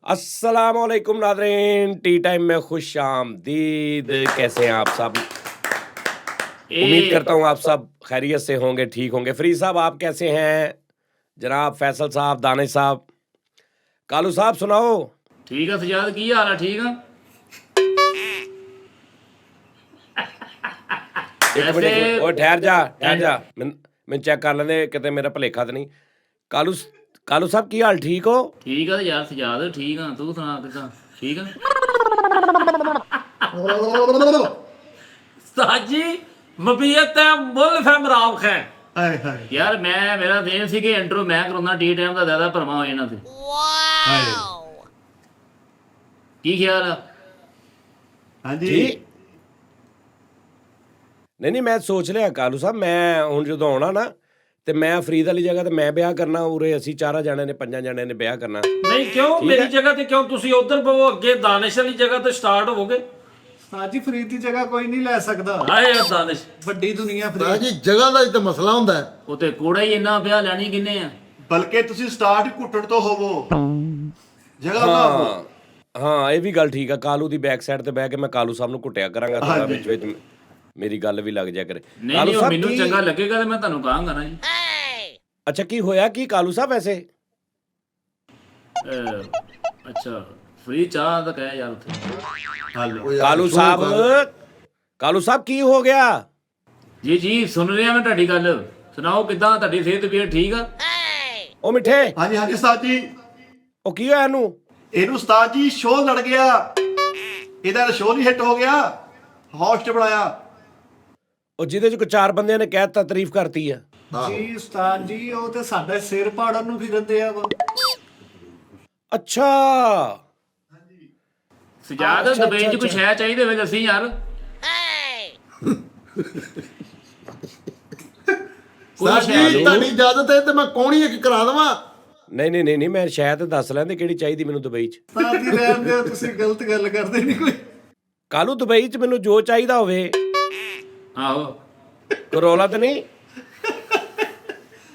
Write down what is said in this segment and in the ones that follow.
अस्सलामुअलैकुम नाज़रीन, T time में खुश आमदीद। कैसे हैं आप सब? उम्मीद करता हूँ आप सब खैरियत से होंगे, ठीक होंगे। फरीद साहब आप कैसे हैं? जनाब फैसल साहब, दानिश साहब, कालू साहब सुनाओ। ठीक है सजाद, की हाल है? ठीक है। एक मिनट, ओए ठहर जा, मैं चेक कर लेंदे किते मेरा भलेखा तो नहीं। कालू साहब की हाल, ठीक हो? ठीक है यार सजाद, ठीक है। तू सुना किदा? ठीक है साजी मबीयत है मुल फहम राव है यार। मेरा देन सी कि इंट्रो मैं कराउंदा, टी टाइम ਦਾ ਜ਼ਿਆਦਾ ਭਰਮਾ ਹੋ ਜਾਣਾ ਸੀ। ਵਾਓ, ਕੀ ਖਿਆਲ ਆ? ਹਾਂਜੀ ਨਹੀਂ ਮੈਂ ਸੋਚ ਲਿਆ ਕਾਲੂ ਸਾਹਿਬ, ਮੈਂ ਹੁਣ ਜਦੋਂ ਆਉਣਾ ਨਾ ਤੇ ਮੈਂ ਫਰੀਦ ਵਾਲੀ ਜਗ੍ਹਾ ਤੇ ਮੈਂ ਵਿਆਹ ਕਰਨਾ, ਉਰੇ ਅਸੀਂ 4 ਜਣਿਆਂ ਨੇ 5 ਜਣਿਆਂ ਨੇ ਵਿਆਹ ਕਰਨਾ। ਨਹੀਂ ਕਿਉਂ ਮੇਰੀ ਜਗ੍ਹਾ ਤੇ ਕਿਉਂ ਤੁਸੀਂ ਉਧਰ ਪਵੋ, ਅੱਗੇ ਦਾਨਿਸ਼ ਵਾਲੀ ਜਗ੍ਹਾ ਤੇ ਸਟਾਰਟ ਹੋਵੋਗੇ। ਸਾਜੀ ਫਰੀਦ ਦੀ ਜਗ੍ਹਾ ਕੋਈ ਨਹੀਂ ਲੈ ਸਕਦਾ। ਹਾਏ ਦਾਨਿਸ਼, ਵੱਡੀ ਦੁਨੀਆ ਫਰੀਦ। ਸਾਜੀ ਜਗ੍ਹਾ ਦਾ ਤਾਂ ਮਸਲਾ ਹੁੰਦਾ ਹੈ। ਉਹ ਤੇ ਕੋੜਾ ਹੀ ਇੰਨਾ ਪਿਆ, ਲੈਣੀ ਕਿੰਨੇ ਆ? ਬਲਕਿ ਤੁਸੀਂ ਸਟਾਰਟ ਹੀ ਘੁੱਟਣ ਤੋਂ ਹੋਵੋ, ਜਗ੍ਹਾ ਨਾ ਹੋਵੋ। ਹਾਂ ਇਹ ਵੀ ਗੱਲ ਠੀਕ ਆ। ਕਾਲੂ ਦੀ ਬੈਕ ਸਾਈਡ ਤੇ ਬਹਿ ਕੇ ਮੈਂ ਕਾਲੂ ਸਾਹਿਬ ਨੂੰ ਕੁੱਟਿਆ ਕਰਾਂਗਾ, ਥੋੜਾ ਵਿੱਚ ਮੇਰੀ ਗੱਲ ਵੀ ਲੱਗ ਜਾ ਕਰੇ। ਨਹੀਂ ਉਹ ਮੈਨੂੰ ਚੰਗਾ ਲੱਗੇਗਾ ਤੇ ਮੈਂ ਤੁਹਾਨੂੰ ਕਹਾਂਗਾ ਨਾ ਜੀ। ਅੱਛਾ ਕੀ ਹੋਇਆ ਕੀ ਕਾਲੂ ਸਾਹਿਬ ਵੈਸੇ? ਅੱਛਾ ਫ੍ਰੀ ਚਾਹ ਦਾ ਕਹਿ ਯਾਰ ਉੱਥੇ। ਕਾਲੂ ਸਾਹਿਬ ਕੀ ਹੋ ਗਿਆ? ਜੀ ਸੁਣ ਰਿਹਾ ਮੈਂ ਤੁਹਾਡੀ ਗੱਲ। ਸੁਣਾਓ ਕਿੱਦਾਂ ਤੁਹਾਡੀ ਸਿਹਤ ਵੀ ਠੀਕ ਆ? ਉਹ ਮਿੱਠੇ। ਹਾਂਜੀ ਉਸਤਾਦ ਜੀ। ਉਹ ਕੀ ਹੋਇਆ ਇਹਨੂੰ ਉਸਤਾਦ ਜੀ ਸ਼ੋਅ ਲੜ ਗਿਆ, ਇਹਦਾ ਸ਼ੋਅ ਨਹੀਂ ਹਿੱਟ ਹੋ ਗਿਆ, ਹੋਸਟ ਬਣਾਇਆ। ਉਹ ਜਿਹਦੇ ਚ ਕੋਈ 4 ਬੰਦਿਆਂ ਨੇ ਕਹਿਤਾ, ਤਾਰੀਫ ਕਰਤੀ ਆ ਜੀ ਉਸਤਾਦ ਜੀ, ਉਹ ਤੇ ਸਾਡਾ ਸਿਰ ਪਾੜਨ ਨੂੰ ਫਿਰਦੇ ਆ। ਅੱਛਾ ਸਜਾਦ ਦੁਬਈ ਚ ਕੁਛ ਹੈ ਚਾਹੀਦੇ ਵੇ ਦੱਸੀ ਯਾਰ। ਸਾਜੀ ਤੁਹਾਡੀ ਇਜਾਜ਼ਤ ਹੈ ਤੇ ਮੈਂ ਕੋਣੀ ਇੱਕ ਕਰਾ ਦੇਵਾਂ। ਨਹੀਂ ਮੈਂ ਸ਼ਾਇਦ ਦੱਸ ਲੈਂਦੇ ਕਿਹੜੀ ਚਾਹੀਦੀ ਮੈਨੂੰ ਦੁਬਈ ਚ। ਉਸਤਾਦ ਜੀ ਰਹਿਣ ਦਿਓ, ਤੁਸੀਂ ਗਲਤ ਗੱਲ ਕਰਦੇ ਨਹੀਂ ਕੋਈ। ਕਾਲੂ ਦੁਬਈ ਚ ਮੈਨੂੰ ਜੋ ਚਾਹੀਦਾ ਹੋਵੇ। ਆਹੋ ਕਰੋਲਾ ਤਾਂ ਨਹੀਂ?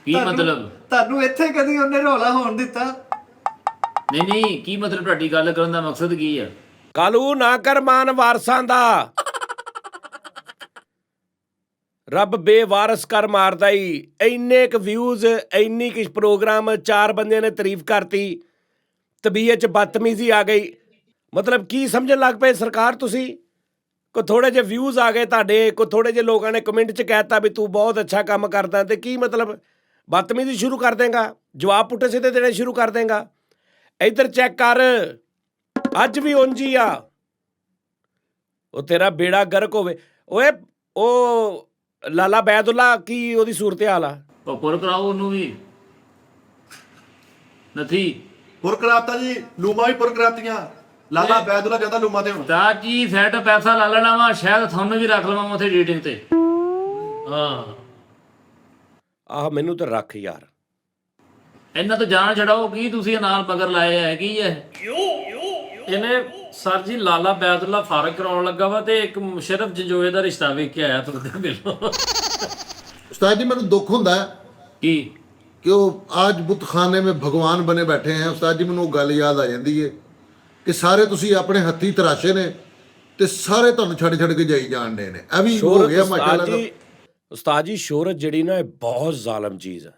ਕੀ ਮਤਲਬ? ਤੁਹਾਨੂੰ ਇੱਥੇ ਕਦੀ ਉਹਨੇ ਰੌਲਾ ਹੋਣ ਦਿੱਤਾ? ਨਹੀਂ ਕੀ ਮਤਲਬ? ਤੁਹਾਡੀ ਗੱਲ ਕਰਨ ਦਾ ਮਕਸਦ ਕੀ ਆ? ਕਾਲੂ ਨਾ ਕਰ ਮਾਨ ਵਾਰਸਾਂ ਦਾ, ਰੱਬ ਬੇਵਾਰਸ ਕਰ ਮਾਰਦਾ ਈ। ਇੰਨੇ ਕੁ ਵਿਊਜ਼, ਇੰਨੀ ਕੁ ਪ੍ਰੋਗਰਾਮ, 4 ਬੰਦਿਆਂ ਨੇ ਤਾਰੀਫ ਕਰਤੀ, ਤਬੀਅਤ 'ਚ ਬਦਤਮੀਜ਼ੀ ਆ ਗਈ। ਮਤਲਬ ਕੀ ਸਮਝਣ ਲੱਗ ਪਏ ਸਰਕਾਰ ਤੁਸੀਂ? ਕੋ ਥੋੜੇ ਜਿਹੇ ਵਿਊਜ਼ ਆ ਗਏ ਤੁਹਾਡੇ, ਕੋ ਥੋੜੇ ਜਿਹੇ ਲੋਕਾਂ ਨੇ ਕਮੈਂਟ 'ਚ ਕਹਿਤਾ ਵੀ ਤੂੰ ਬਹੁਤ ਅੱਛਾ ਕੰਮ ਕਰਦਾ, ਤੇ ਕੀ ਮਤਲਬ ਬਦਤਮੀਜ਼ੀ ਸ਼ੁਰੂ ਕਰ ਦੇਂਗਾ? ਜਵਾਬ ਪੁੱਠੇ ਸਿੱਧੇ ਦੇਣੇ ਸ਼ੁਰੂ ਕਰ ਦੇਂਗਾ? ਇੱਧਰ ਚੈੱਕ ਕਰ, ਅੱਜ ਵੀ ਉਂਝ ਹੀ ਆ। ਉਹ ਤੇਰਾ ਬੇੜਾ ਗਰਕ ਹੋਵੇ। ਓਏ ਉਹ ਲਾਲਾ ਬੈਦੁੱਲਾ, ਕੀ ਉਹਦੀ ਸੂਰਤ ਹਾਲ ਆ? ਪੁਰ ਕਰਾਓ ਉਹਨੂੰ ਵੀ। ਨਥੀ ਪੁਰ ਕਰਾਤਾ ਜੀ, ਲੂਮਾ ਵੀ ਪੁਰ ਕਰਾਤੀਆਂ। ਲਾਲਾ ਬੈਦੁੱਲਾ ਜਾਂਦਾ ਲੂਮਾ ਤੇ ਹੁਣ। ਤਾਂ ਜੀ ਸੈਟ ਪੈਸਾ ਲਾ ਲੈਣਾ ਵਾ, ਸ਼ਾਇਦ ਤੁਹਾਨੂੰ ਵੀ ਰੱਖ ਲਵਾਂ ਉੱਥੇ ਡੇਟਿੰਗ ਤੇ। ਹਾਂ ਆਹ ਮੈਨੂੰ ਤਾਂ ਰੱਖ ਯਾਰ। ਇਹਨਾਂ ਤੋਂ ਜਾਣ ਛਡਾਓ। ਕੀ ਤੁਸੀਂ ਨਾਲ ਮਗਰ ਲਾਏ ਹੈ? ਕੀ ਹੈ ਇਹਨੇ ਸਰ ਜੀ ਲਾਲਾ ਬੈਦੁੱਲਾ ਫਾਰਗ ਕਰਾਉਣ ਲੱਗਾ ਵਾ ਤੇ ਇੱਕ ਮੁਸ਼ਰਫ ਜੰਜੋਏ ਦਾ ਰਿਸ਼ਤਾ ਵੇਖ ਕੇ ਆਇਆ ਤੁਰਦੇ ਮਿਲੋ। ਉਸਤਾਦ ਜੀ ਮੈਨੂੰ ਦੁੱਖ ਹੁੰਦਾ ਹੈ ਕੀ ਕਿ ਉਹ ਅੱਜ ਬੁੱਤਖਾਨੇ ਵਿੱਚ ਭਗਵਾਨ ਬਣੇ ਬੈਠੇ हैं। ਉਸਤਾਦ ਜੀ ਮੈਨੂੰ ਉਹ ਗੱਲ ਯਾਦ ਆ ਜਾਂਦੀ ਹੈ ਕਿ ਸਾਰੇ ਤੁਸੀਂ ਆਪਣੇ ਹੱਥੀ ਤਰਾਸ਼ੇ ਨੇ ਤੇ ਸਾਰੇ ਤੁਹਾਨੂੰ ਛੱਡ ਕੇ ਜਾਈ ਜਾਣਦੇ ਨੇ। ਇਹ ਵੀ ਹੋ ਗਿਆ ਮਾਸ਼ਾਅੱਲਾ। ਉਸਤਾਦ ਜੀ ਸ਼ੋਹਰਤ ਜਿਹੜੀ ਨਾ, ਇਹ ਬਹੁਤ ਜ਼ਾਲਮ ਚੀਜ਼ ਹੈ,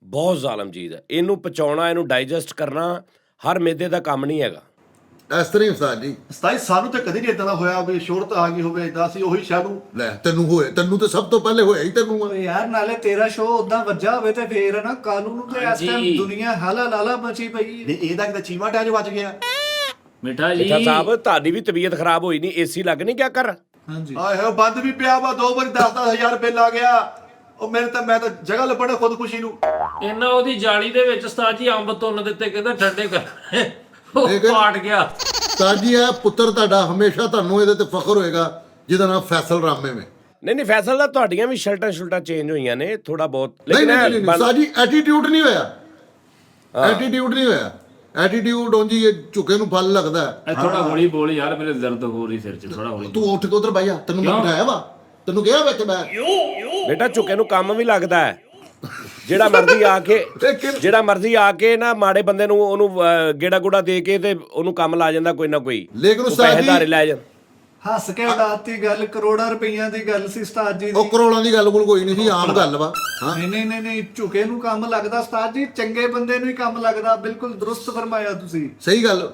ਬਹੁਤ ਜ਼ਾਲਮ ਚੀਜ਼ ਹੈ। ਇਹਨੂੰ ਪਚਾਉਣਾ, ਇਹਨੂੰ ਡਾਈਜੈਸਟ ਕਰਨਾ ਹਰ ਮੇਦੇ ਦਾ ਕੰਮ ਨਹੀਂ ਹੈਗਾ। ਇਸ ਤਰ੍ਹਾਂ ਹੀ ਉਸਤਾਦ ਜੀ। ਉਸਤਾਦ ਸਾਨੂੰ ਤਾਂ ਕਦੀ ਨਹੀਂ ਇਦਾਂ ਦਾ ਹੋਇਆ ਵੀ ਸ਼ੋਹਰਤ ਆ ਗਈ ਹੋਵੇ ਇਦਾਂ। ਅਸੀਂ ਉਹੀ ਸ਼ਾਹ ਨੂੰ ਲੈ ਤੈਨੂੰ ਹੋਏ, ਤੈਨੂੰ ਤਾਂ ਸਭ ਤੋਂ ਪਹਿਲੇ ਹੋਇਆ ਹੀ ਤੈਨੂੰ ਆ। ਓਏ ਯਾਰ ਨਾਲੇ ਤੇਰਾ ਸ਼ੋਅ ਉਦਾਂ ਵੱਜਾ ਹੋਵੇ ਤੇ ਫੇਰ ਨਾ ਕਾਲੂ ਨੂੰ ਤੇ ਇਸ ਟਾਈਮ ਦੁਨੀਆ ਹਾਲਾ ਲਾਲਾ ਮਚੀ ਪਈ। ਨਹੀਂ ਇਹਦਾ ਕਿਤੇ ਚੀਮਾ ਟੈਜ ਵੱਜ ਗਿਆ। ਮਿੱਠਾ ਜੀ ਸਾਹਿਬ ਤੁਹਾਡੀ ਵੀ ਤਬੀਅਤ ਖਰਾਬ ਹੋਈ ਨਹੀਂ? ਏਸੀ ਲੱਗ ਨਹੀਂ ਕਿਆ ਕਰ? ਹਾਂਜੀ ਆਏ ਹੋ ਬੰਦ ਵੀ ਪਿਆ ਵਾ, 2 ਵਾਰੀ 10,000 ਬਿੱਲ ਆ ਗਿਆ। ਉਹ ਮੈਂ ਤਾਂ ਜਗ੍ਹਾ ਲੱਭਣਾ ਖੁਦਕੁਸ਼ੀ ਨੂੰ। ਇਹਨਾਂ ਉਹਦੀ ਜਾਲੀ ਦੇ ਵਿੱਚ ਉਸਤਾਦ ਜੀ ਅੰਬ ਤੁੰਨ ਦਿੱਤੇ, ਕਹਿੰਦਾ ਠੰਡੇ ਕਰ। ਉਹ ਪਾਟ ਗਿਆ। ਉਸਤਾਦ ਜੀ ਇਹ ਪੁੱਤਰ ਤੁਹਾਡਾ ਹਮੇਸ਼ਾ ਤੁਹਾਨੂੰ ਇਹਦੇ ਤੇ ਫਖਰ ਹੋਏਗਾ ਜਿਹਦਾ ਨਾਮ ਫੈਸਲ ਰਾਮੇ ਵੇ। ਨਹੀਂ ਫੈਸਲ ਦਾ ਤੁਹਾਡੀਆਂ ਵੀ ਸ਼ਰਟਾਂ ਚੇਂਜ ਹੋਈਆਂ ਨੇ ਥੋੜਾ ਬਹੁਤ, ਨਹੀਂ ਉਸਤਾਦ ਜੀ ਐਟੀਟਿਊਡ ਨਹੀਂ ਹੋਇਆ। ਐਟੀਟਿਊਡ ਨਹੀਂ ਹੋਇਆ। ਐਟੀਟਿਊਡ ਉਂਝ ਹੀ ਝੁਕੇ ਨੂੰ ਫਲ ਲੱਗਦਾ। ਥੋੜਾ ਹੌਲੀ ਬੋਲ ਯਾਰ, ਮੇਰੇ ਦਰਦ ਹੋ ਰਹੀ ਸਿਰ 'ਚ। ਥੋੜਾ ਹੌਲੀ ਤੂੰ ਉੱਠ ਕੇ ਉਧਰ ਬਹਿ ਜਾ, ਤੈਨੂੰ ਮੈਂ ਬਿਠਾਇਆ ਵਾ, ਤੈਨੂੰ ਕਿਹਾ ਵਿੱਚ ਮੈਂ। ਬੇਟਾ ਝੁਕੇ ਨੂੰ ਕੰਮ ਵੀ ਲੱਗਦਾ ਹੈ। ਜਿਹੜਾ ਮਰਜ਼ੀ ਆ ਕੇ ਨਾ ਮਾੜੇ ਬੰਦੇ ਨੂੰ ਉਹਨੂੰ ਗੇੜਾ ਗੂੜਾ ਦੇ ਕੇ ਤੇ ਉਹਨੂੰ ਕੰਮ ਲਾ ਜਾਂਦਾ ਕੋਈ ਨਾ ਕੋਈ। ਲੇਕਿਨ ਉਹ ਉਸਤਾਦ ਪੈਸੇ ਜੀ ਧਾਰੇ ਲੈ ਜਾਂ ਹੱਸ ਕੇ ਉਡਾਤੀ ਗੱਲ, ਕਰੋੜਾਂ ਰੁਪਈਆਂ ਦੀ ਗੱਲ ਸੀ ਉਸਤਾਦ ਜੀ ਉਹ ਦੀ। ਕਰੋੜਾਂ ਦੀ ਗੱਲ ਕੋਈ ਨਹੀਂ ਸੀ, ਆਮ ਗੱਲ ਵਾ। ਹਾਂ ਨਹੀਂ ਝੁਕੇ ਨੂੰ ਕੰਮ ਲੱਗਦਾ ਉਸਤਾਦ ਜੀ, ਚੰਗੇ ਬੰਦੇ ਨੂੰ ਹੀ ਕੰਮ ਲੱਗਦਾ। ਬਿਲਕੁਲ ਦਰੁਸਤ ਫਰਮਾਇਆ ਤੁਸੀਂ। ਸਹੀ ਗੱਲ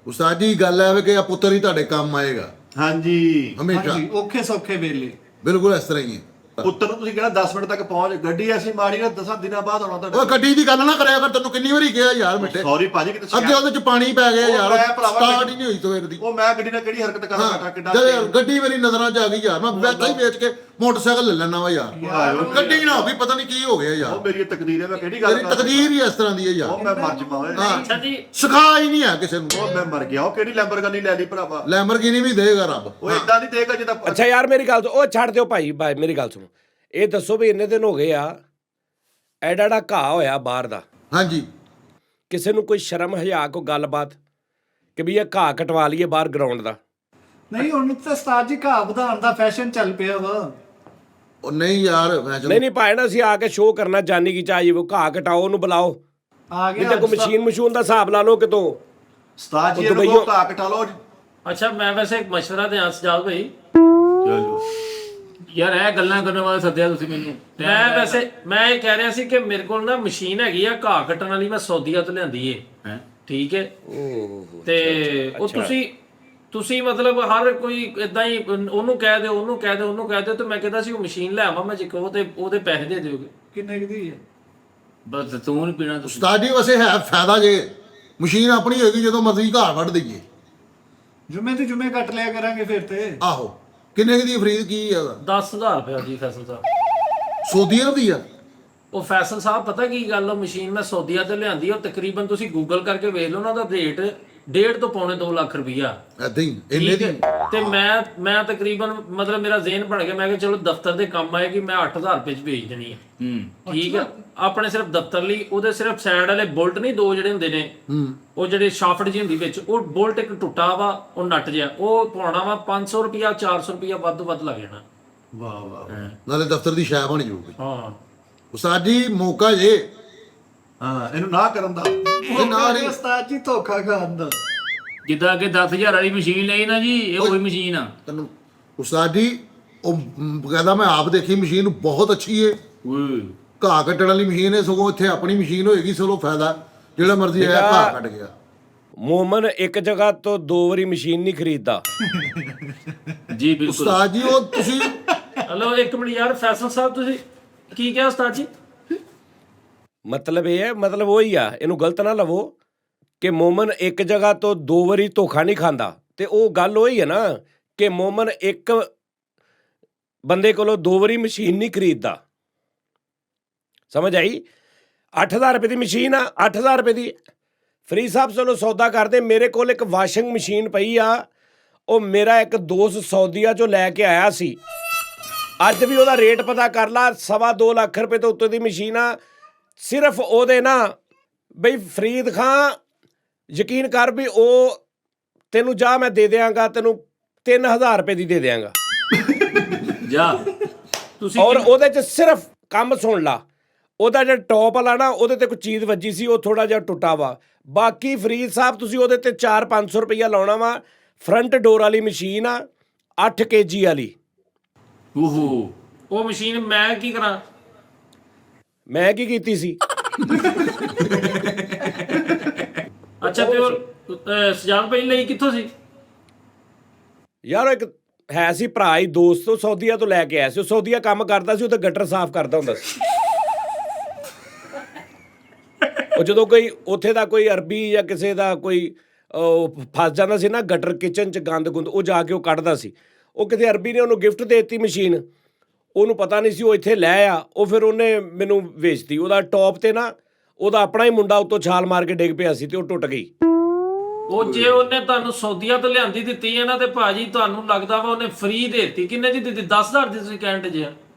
ਉਸਤਾਦ ਜੀ, ਗੱਲ ਹੈ ਕਿ ਆ ਪੁੱਤਰ ਹੀ ਤੁਹਾਡੇ ਕੰਮ ਆਏਗਾ ਹਾਂਜੀ ਹਮੇਸ਼ਾ। ਹਾਂਜੀ, ਔਖੇ ਸੌਖੇ ਵੇਲੇ। ਬਿਲਕੁਲ ਇਸ ਤਰ੍ਹਾਂ ਹੀ ਹੈ। ਪੁੱਤਰ ਨੂੰ ਤੁਸੀਂ ਕਿਹੜਾ 10 ਮਿੰਟ ਤੱਕ ਪਹੁੰਚ, ਗੱਡੀ ਐਸੀ ਮਾਰੀ ਨਾ 10 ਦਿਨਾਂ ਬਾਅਦ ਆਉਣਾ ਉਹ ਤੁਹਾਡੇ। ਗੱਡੀ ਦੀ ਗੱਲ ਨਾ ਕਰਿਆ ਕਰ, ਤੈਨੂੰ ਕਿੰਨੀ ਵਾਰੀ ਕਿਹਾ ਯਾਰ ਮਿੱਠੇ। ਸੌਰੀ ਭਾਜੀ ਕਿਤੇ ਅੱਗੇ ਉਹਦੇ ਚ ਪਾਣੀ ਪੈ ਗਿਆ ਉਹ ਯਾਰ, ਮੈਂ ਭਰਾਵਾ ਸਟਾਰਟ ਹੀ ਨਹੀਂ ਹੋਈ ਸਵੇਰ ਦੀ। ਉਹ ਮੈਂ ਗੱਡੀ ਨਾਲ ਕਿਹੜੀ ਹਰਕਤ ਕਰਦਾ ਬੈਠਾ ਕਿੱਡਾ ਜਦ ਗੱਡੀ ਮੇਰੀ ਨਜ਼ਰਾਂ 'ਚ ਆ ਗਈ ਯਾਰ, ਮੈਂ ਵੈਸੇ ਹੀ ਵੇਚ ਕੇ ਮੋਟਰਸਾਈਕਲ ਲੈ ਲੈਣਾ ਵਾ ਯਾਰ। ਗੱਡੀ ਨਾ ਹੋ ਗਈ, ਪਤਾ ਨਹੀਂ ਕੀ ਹੋ ਗਿਆ ਯਾਰ। ਉਹ ਮੇਰੀ ਤਕਦੀਰ ਹੈ, ਮੈਂ ਕਿਹੜੀ ਗੱਲ ਮੇਰੀ ਤਕਦੀਰ ਹੀ ਇਸ ਤਰ੍ਹਾਂ ਦੀ ਹੈ ਉਹ ਯਾਰ। ਮੈਂ ਮਰ ਜਾਵਾਂ ਓਏ। ਅੱਛਾ ਜੀ, ਸਿਖਾ ਹੀ ਨਹੀਂ ਹੈ ਕਿਸੇ ਨੂੰ। ਉਹ ਮੈਂ ਮਰ ਗਿਆ। ਉਹ ਕਿਹੜੀ ਲੈਂਬਰਗਿਨੀ ਲੈ ਲਈ ਭਰਾਵਾ। ਲੈਂਬਰਗਿਨੀ ਵੀ ਦੇਗਾ ਰੱਬ। ਉਹ ਇਦਾਂ ਨਹੀਂ ਦੇਗਾ ਜਿੱਦਾਂ ਅੱਛਾ ਯਾਰ ਮੇਰੀ ਗੱਲ ਉਹ ਛੱਡ ਦਿਓ ਭਾਈ, ਮੇਰੀ ਗੱਲ ਸੁਣੋ। ਇਹ ਦੱਸੋ ਵੀ ਇੰਨੇ ਦਿਨ ਹੋ ਗਏ ਆ, ਐਡਾ ਘਾਹ ਹੋਇਆ ਬਾਹਰ ਦਾ, ਹਾਂਜੀ ਕਿਸੇ ਨੂੰ ਕੋਈ ਸ਼ਰਮ ਹਯਾ ਕੋਈ ਗੱਲਬਾਤ ਕਿ ਵੀ ਇਹ ਘਾਹ ਕਟਵਾ ਲਈਏ ਬਾਹਰ ਗਰਾਊਂਡ ਦਾ? ਨਹੀਂ, ਹੁਣ ਤਾਂ ਉਸਤਾਦ ਜੀ ਘਾਹ ਵਧਾਉਣ ਦਾ ਫੈਸ਼ਨ ਚੱਲ ਪਿਆ ਵਾ। ਉਹ ਨਹੀਂ ਯਾਰ ਮੈਂ ਨਹੀਂ ਭਾਈ ਨਾ, ਅਸੀਂ ਆ ਕੇ ਸ਼ੋਅ ਕਰਨਾ ਜਾਨੀ ਕੀ ਚਾਹੀਏ, ਉਹ ਘਾਹ ਕਟਾਓ, ਉਹਨੂੰ ਬੁਲਾਓ। ਆ ਨਹੀਂ ਗਿਆ ਤਾਂ ਕੋਈ ਮਸ਼ੀਨ ਦਾ ਹਿਸਾਬ ਲਾ ਲਓ ਕਿਤੋਂ। ਉਸਤਾਦ ਜੀ ਉਹ ਇਹਨੂੰ ਦੁਬਈਓਂ- ਕੋ ਘਾ ਕਟਾ ਲਓ। ਅੱਛਾ ਮੈਂ ਵੈਸੇ ਇੱਕ ਮਸ਼ਵਰਾ ਦਿਆਂ ਸਜਾਦ ਭਾਈ। ਚਲੋ ਯਾਰ ਇਹ ਗੱਲਾਂ ਕਰਨ ਵਾਲੇ ਸੱਦਿਆ ਤੁਸੀਂ ਮੈਨੂੰ। ਮੈਂ ਇਹ ਕਹਿ ਰਿਹਾ ਸੀ ਕਿ ਮੇਰੇ ਕੋਲ ਨਾ ਮਸ਼ੀਨ ਹੈਗੀ ਆ ਘਾਹ ਕੱਟਣ ਵਾਲੀ, ਮੈਂ ਸੌਦੀਆ ਤੋਂ ਲਿਆਂਦੀ ਏ। ਹੈਂ? ਠੀਕ ਹੈ। ਤੇ ਉਹ ਤੁਸੀਂ ਮਤਲਬ ਹਰ ਕੋਈ ਇਦਾਂ ਹੀ ਉਹਨੂੰ ਕਹਿ ਦਿਓ ਤੇ ਮੈਂ ਕਹਿੰਦਾ ਸੀ ਉਹ ਮਸ਼ੀਨ ਲੈ ਆਵਾਂ ਮੈਂ, ਜੇ ਕਹੋ ਤੇ ਉਹਦੇ ਪੈਸੇ ਦੇ ਦਿਓਗੇ। ਕਿੰਨੇ ਦੀ ਹੈ? ਬਸ ਤੂੰ ਨਹੀਂ ਪੀਣਾ ਤੁਸੀਂ। ਉਸਤਾਦ ਜੀ ਵੈਸੇ ਹੈ ਫਾਇਦਾ ਜੇ ਮਸ਼ੀਨ ਆਪਣੀ ਹੋਏਗੀ, ਜਦੋਂ ਮਰਜ਼ੀ ਘਾਹ ਵੱਢ ਦਈਏ। ਜੁਮੇ ਤੇ ਜੁਮੇ ਕੱਟ ਲਿਆ ਕਰਾਂਗੇ ਫਿਰ ਤੇ। ਆਹੋ ਕਿੰਨੇ ਦੀ ਫਰੀਦ ਕੀ ਹੈ ਉਹਦਾ? 10,000 ਰੁਪਏ ਜੀ ਫੈਸਲ ਸਾਹਿਬ। ਸੌਦੀਆ ਦੀ ਆ? ਉਹ ਫੈਸਲ ਸਾਹਿਬ ਪਤਾ ਕੀ ਗੱਲ, ਉਹ ਮਸ਼ੀਨ ਮੈਂ ਸੌਦੀਆ ਤੇ ਲਿਆਂਦੀ, ਉਹ ਤਕਰੀਬਨ ਤੁਸੀਂ ਗੂਗਲ ਕਰਕੇ ਵੇਖ ਲਓ, ਉਹਨਾਂ ਦਾ ਰੇਟ 1.5 ਤੋਂ ਪੌਣੇ 2 ਲੱਖ ਰੁਪਈਆ। ਏਦਾਂ ਹੀ ਇੰਨੇ ਦੀ? ਤੇ ਮੈਂ ਤਕਰੀਬਨ ਮਤਲਬ ਮੇਰਾ ਜ਼ਿਹਨ ਬਣ ਗਿਆ, ਮੈਂ ਕਿਹਾ ਚਲੋ ਦਫ਼ਤਰ ਦੇ ਕੰਮ ਆਏਗੀ, ਮੈਂ 8,000 ਰੁਪਏ ਚ ਵੇਚ ਦੇਣੀ ਹੈ। ਠੀਕ ਹੈ, ਆਪਣੇ ਸਿਰਫ ਦਫ਼ਤਰ ਲਈ। ਉਹਦੇ ਸਿਰਫ ਸਾਈਡ ਵਾਲੇ ਬੋਲਟ ਨਹੀਂ, ਦੋ ਜਿਹੜੇ ਹੁੰਦੇ ਨੇ, ਉਹ ਜਿਹੜੇ ਸ਼ਾਫਟ ਜੀ ਹੁੰਦੀ ਵਿੱਚ, ਉਹ ਬੋਲਟ ਇੱਕ ਟੁੱਟਾ ਵਾ, ਉਹ ਨੱਟ ਜਿਹਾ, ਉਹ ਪਾਉਣਾ ਵਾ 500 ਰੁਪਿਆ 400 ਰੁਪਿਆ ਵੱਧ ਤੋਂ ਵੱਧ ਲੱਗ ਜਾਣਾ। ਵਾਹ ਵਾਹ। ਨਾਲੇ ਦਫ਼ਤਰ ਦੀ ਸ਼ੈ ਬਣ ਜਾਊਗੀ। ਹਾਂ ਉਸਤਾਦ ਜੀ ਮੌਕਾ ਜੇ। ਹਾਂ ਇਹਨੂੰ ਨਾ ਕਰਨ ਦਾ। ਇਹ ਨਾ ਨਹੀਂ ਉਸਤਾਦ ਜੀ ਧੋਖਾ ਖਾਣ ਦਾ। ਜਿੱਦਾਂ ਅੱਗੇ 10,000 ਵਾਲੀ ਮਸ਼ੀਨ ਲਈ ਨਾ ਜੀ, ਇਹ ਉਹੀ ਮਸ਼ੀਨ ਆ। ਤੈਨੂੰ ਉਸਤਾਦ ਜੀ ਉਹ ਕਹਿੰਦਾ ਮੈਂ ਆਪ ਦੇਖੀ ਮਸ਼ੀਨ ਬਹੁਤ ਅੱਛੀ ਏ। ਓਏ ਘਾਹ ਕੱਟਣ ਵਾਲੀ ਮਸ਼ੀਨ ਹੈ, ਸਗੋਂ ਇੱਥੇ ਆਪਣੀ ਮਸ਼ੀਨ ਹੋਏਗੀ, ਚਲੋ ਫਾਇਦਾ ਜਿਹੜਾ ਮਰਜ਼ੀ ਆਇਆ ਘਾਹ ਕੱਟ ਗਿਆ। ਮੋਮਨ ਇੱਕ ਜਗ੍ਹਾ ਤੋਂ 2 ਵਾਰੀ ਮਸ਼ੀਨ ਨਹੀਂ ਖਰੀਦਦਾ ਜੀ ਬਿਲਕੁਲ। ਉਸਤਾਦ ਜੀ ਉਹ ਤੁਸੀਂ ਹਲੋ ਇੱਕ ਮਿੰਟ ਯਾਰ, ਫੈਸਲ ਸਾਹਿਬ ਤੁਸੀਂ ਕੀ ਕਿਹਾ ਉਸਤਾਦ ਜੀ? ਮਤਲਬ ਇਹ ਹੈ, ਮਤਲਬ ਉਹੀ ਆ, ਇਹਨੂੰ ਗਲਤ ਨਾ ਲਵੋ ਕਿ ਮੋਮਨ ਇੱਕ ਜਗ੍ਹਾ ਤੋਂ 2 ਵਾਰੀ ਧੋਖਾ ਨਹੀਂ ਖਾਂਦਾ। ਤੇ ਉਹ ਗੱਲ ਉਹੀ ਹੈ ਨਾ ਕਿ ਮੋਮਨ ਇੱਕ ਬੰਦੇ ਕੋਲੋਂ 2 ਵਾਰੀ ਮਸ਼ੀਨ ਨਹੀਂ ਖਰੀਦਦਾ। ਸਮਝ ਆਈ? 8,000 ਰੁਪਏ ਦੀ ਮਸ਼ੀਨ ਆ, 8,000 ਰੁਪਏ ਦੀ ਫਰੀ ਸਾਹਿਬ ਚਲੋ ਸੌਦਾ ਕਰਦੇ। ਮੇਰੇ ਕੋਲ ਇੱਕ ਵਾਸ਼ਿੰਗ ਮਸ਼ੀਨ ਪਈ ਆ, ਉਹ ਮੇਰਾ ਇੱਕ ਦੋਸਤ ਸੌਦੀਆ ਚੋਂ ਲੈ ਕੇ ਆਇਆ ਸੀ। ਅੱਜ ਵੀ ਉਹਦਾ ਰੇਟ ਪਤਾ ਕਰ ਲਾ, 2.25 ਲੱਖ ਰੁਪਏ ਤੋਂ ਉੱਤੇ ਦੀ ਮਸ਼ੀਨ ਆ। ਸਿਰਫ ਉਹਦੇ ਨਾ ਬਈ ਫਰੀਦ ਖਾਂ ਯਕੀਨ ਕਰ ਵੀ ਉਹ ਤੈਨੂੰ ਜਾ ਮੈਂ ਦੇ ਦਿਆਂਗਾ, ਤੈਨੂੰ 3,000 ਰੁਪਏ ਦੀ ਦੇ ਦਿਆਂਗਾ। ਜਾ ਤੁਸੀਂ ਔਰ ਉਹਦੇ 'ਚ ਸਿਰਫ ਕੰਮ ਸੁਣ ਲਾ, ਉਹਦਾ ਜਿਹੜਾ ਟੌਪ ਵਾਲਾ ਨਾ ਉਹਦੇ ਤੇ ਕੋਈ ਚੀਜ਼ ਵੱਜੀ ਸੀ, ਉਹ ਥੋੜਾ ਜਿਹਾ ਟੁੱਟਾ ਵਾ। ਬਾਕੀ ਫਰੀਦ ਸਾਹਿਬ ਤੁਸੀਂ ਉਹਦੇ ਤੇ 400-500 ਰੁਪਈਆ ਲਾਉਣਾ ਵਾ। ਫਰੰਟ ਡੋਰ ਵਾਲੀ ਮਸ਼ੀਨ ਆ, 8 kg ਵਾਲੀ। ਓਹੋ ਉਹ ਮਸ਼ੀਨ ਮੈਂ ਕੀ ਕਰਾਂ? ਮੈਂ ਕੀ ਕੀਤੀ ਸੀ? ਅੱਛਾ ਤੇ ਉਹ ਸਜਾਦ ਭਾਈ ਲਈ ਕਿੱਥੋਂ ਸੀ? ਯਾਰ ਉਹ ਇੱਕ ਹੈ ਸੀ ਭਰਾ ਹੀ ਦੋਸਤ, ਉਹ ਸੌਦੀਆ ਤੋਂ ਲੈ ਕੇ ਆਇਆ ਸੀ। ਉਹ ਸੌਦੀਆ ਕੰਮ ਕਰਦਾ ਸੀ, ਉਹ ਤੇ ਗਟਰ ਸਾਫ਼ ਕਰਦਾ ਹੁੰਦਾ ਸੀ। ਉਹ ਜਦੋਂ ਕੋਈ ਉੱਥੇ ਦਾ ਕੋਈ ਅਰਬੀ ਜਾਂ ਕਿਸੇ ਦਾ ਕੋਈ ਫਸ ਜਾਂਦਾ ਸੀ ਨਾ ਗਟਰ ਕਿਚਨ 'ਚ ਗੰਦ ਗੁੰਦ, ਉਹ ਜਾ ਕੇ ਉਹ ਕੱਢਦਾ ਸੀ। ਉਹ ਕਿਤੇ ਅਰਬੀ ਨੇ ਉਹਨੂੰ ਗਿਫਟ ਦੇ ਦਿੱਤੀ ਮਸ਼ੀਨ, ਉਹਨੂੰ ਪਤਾ ਨਹੀਂ ਸੀ ਉਹ ਇੱਥੇ ਲੈ ਆ। ਉਹ ਫਿਰ ਉਹਨੇ ਮੈਨੂੰ ਵੇਚਤੀ। ਉਹਦਾ ਟੌਪ ਤੇ ਨਾ ਉਹਦਾ ਆਪਣਾ ਹੀ ਮੁੰਡਾ ਉੱਤੋਂ ਛਾਲ ਮਾਰ ਕੇ ਡਿੱਗ ਪਿਆ ਸੀ ਤੇ ਉਹ ਟੁੱਟ ਗਈ। ਉਹ ਜੇ ਉਹਨੇ ਤੁਹਾਨੂੰ ਸੌਦੀਆ ਤੋਂ ਲਿਆਂਦੀ ਦਿੱਤੀ ਹੈ ਨਾ, ਤੇ ਭਾਜੀ ਤੁਹਾਨੂੰ ਲੱਗਦਾ ਵਾ ਉਹਨੇ ਫ੍ਰੀ ਦੇ ਦਿੱਤੀ। ਕਿੰਨੇ ਦੀ ਦਿੱਤੀ? 10,000 ਦੀ ਤੁਸੀਂ ਕਹਿਣ ਜੇ?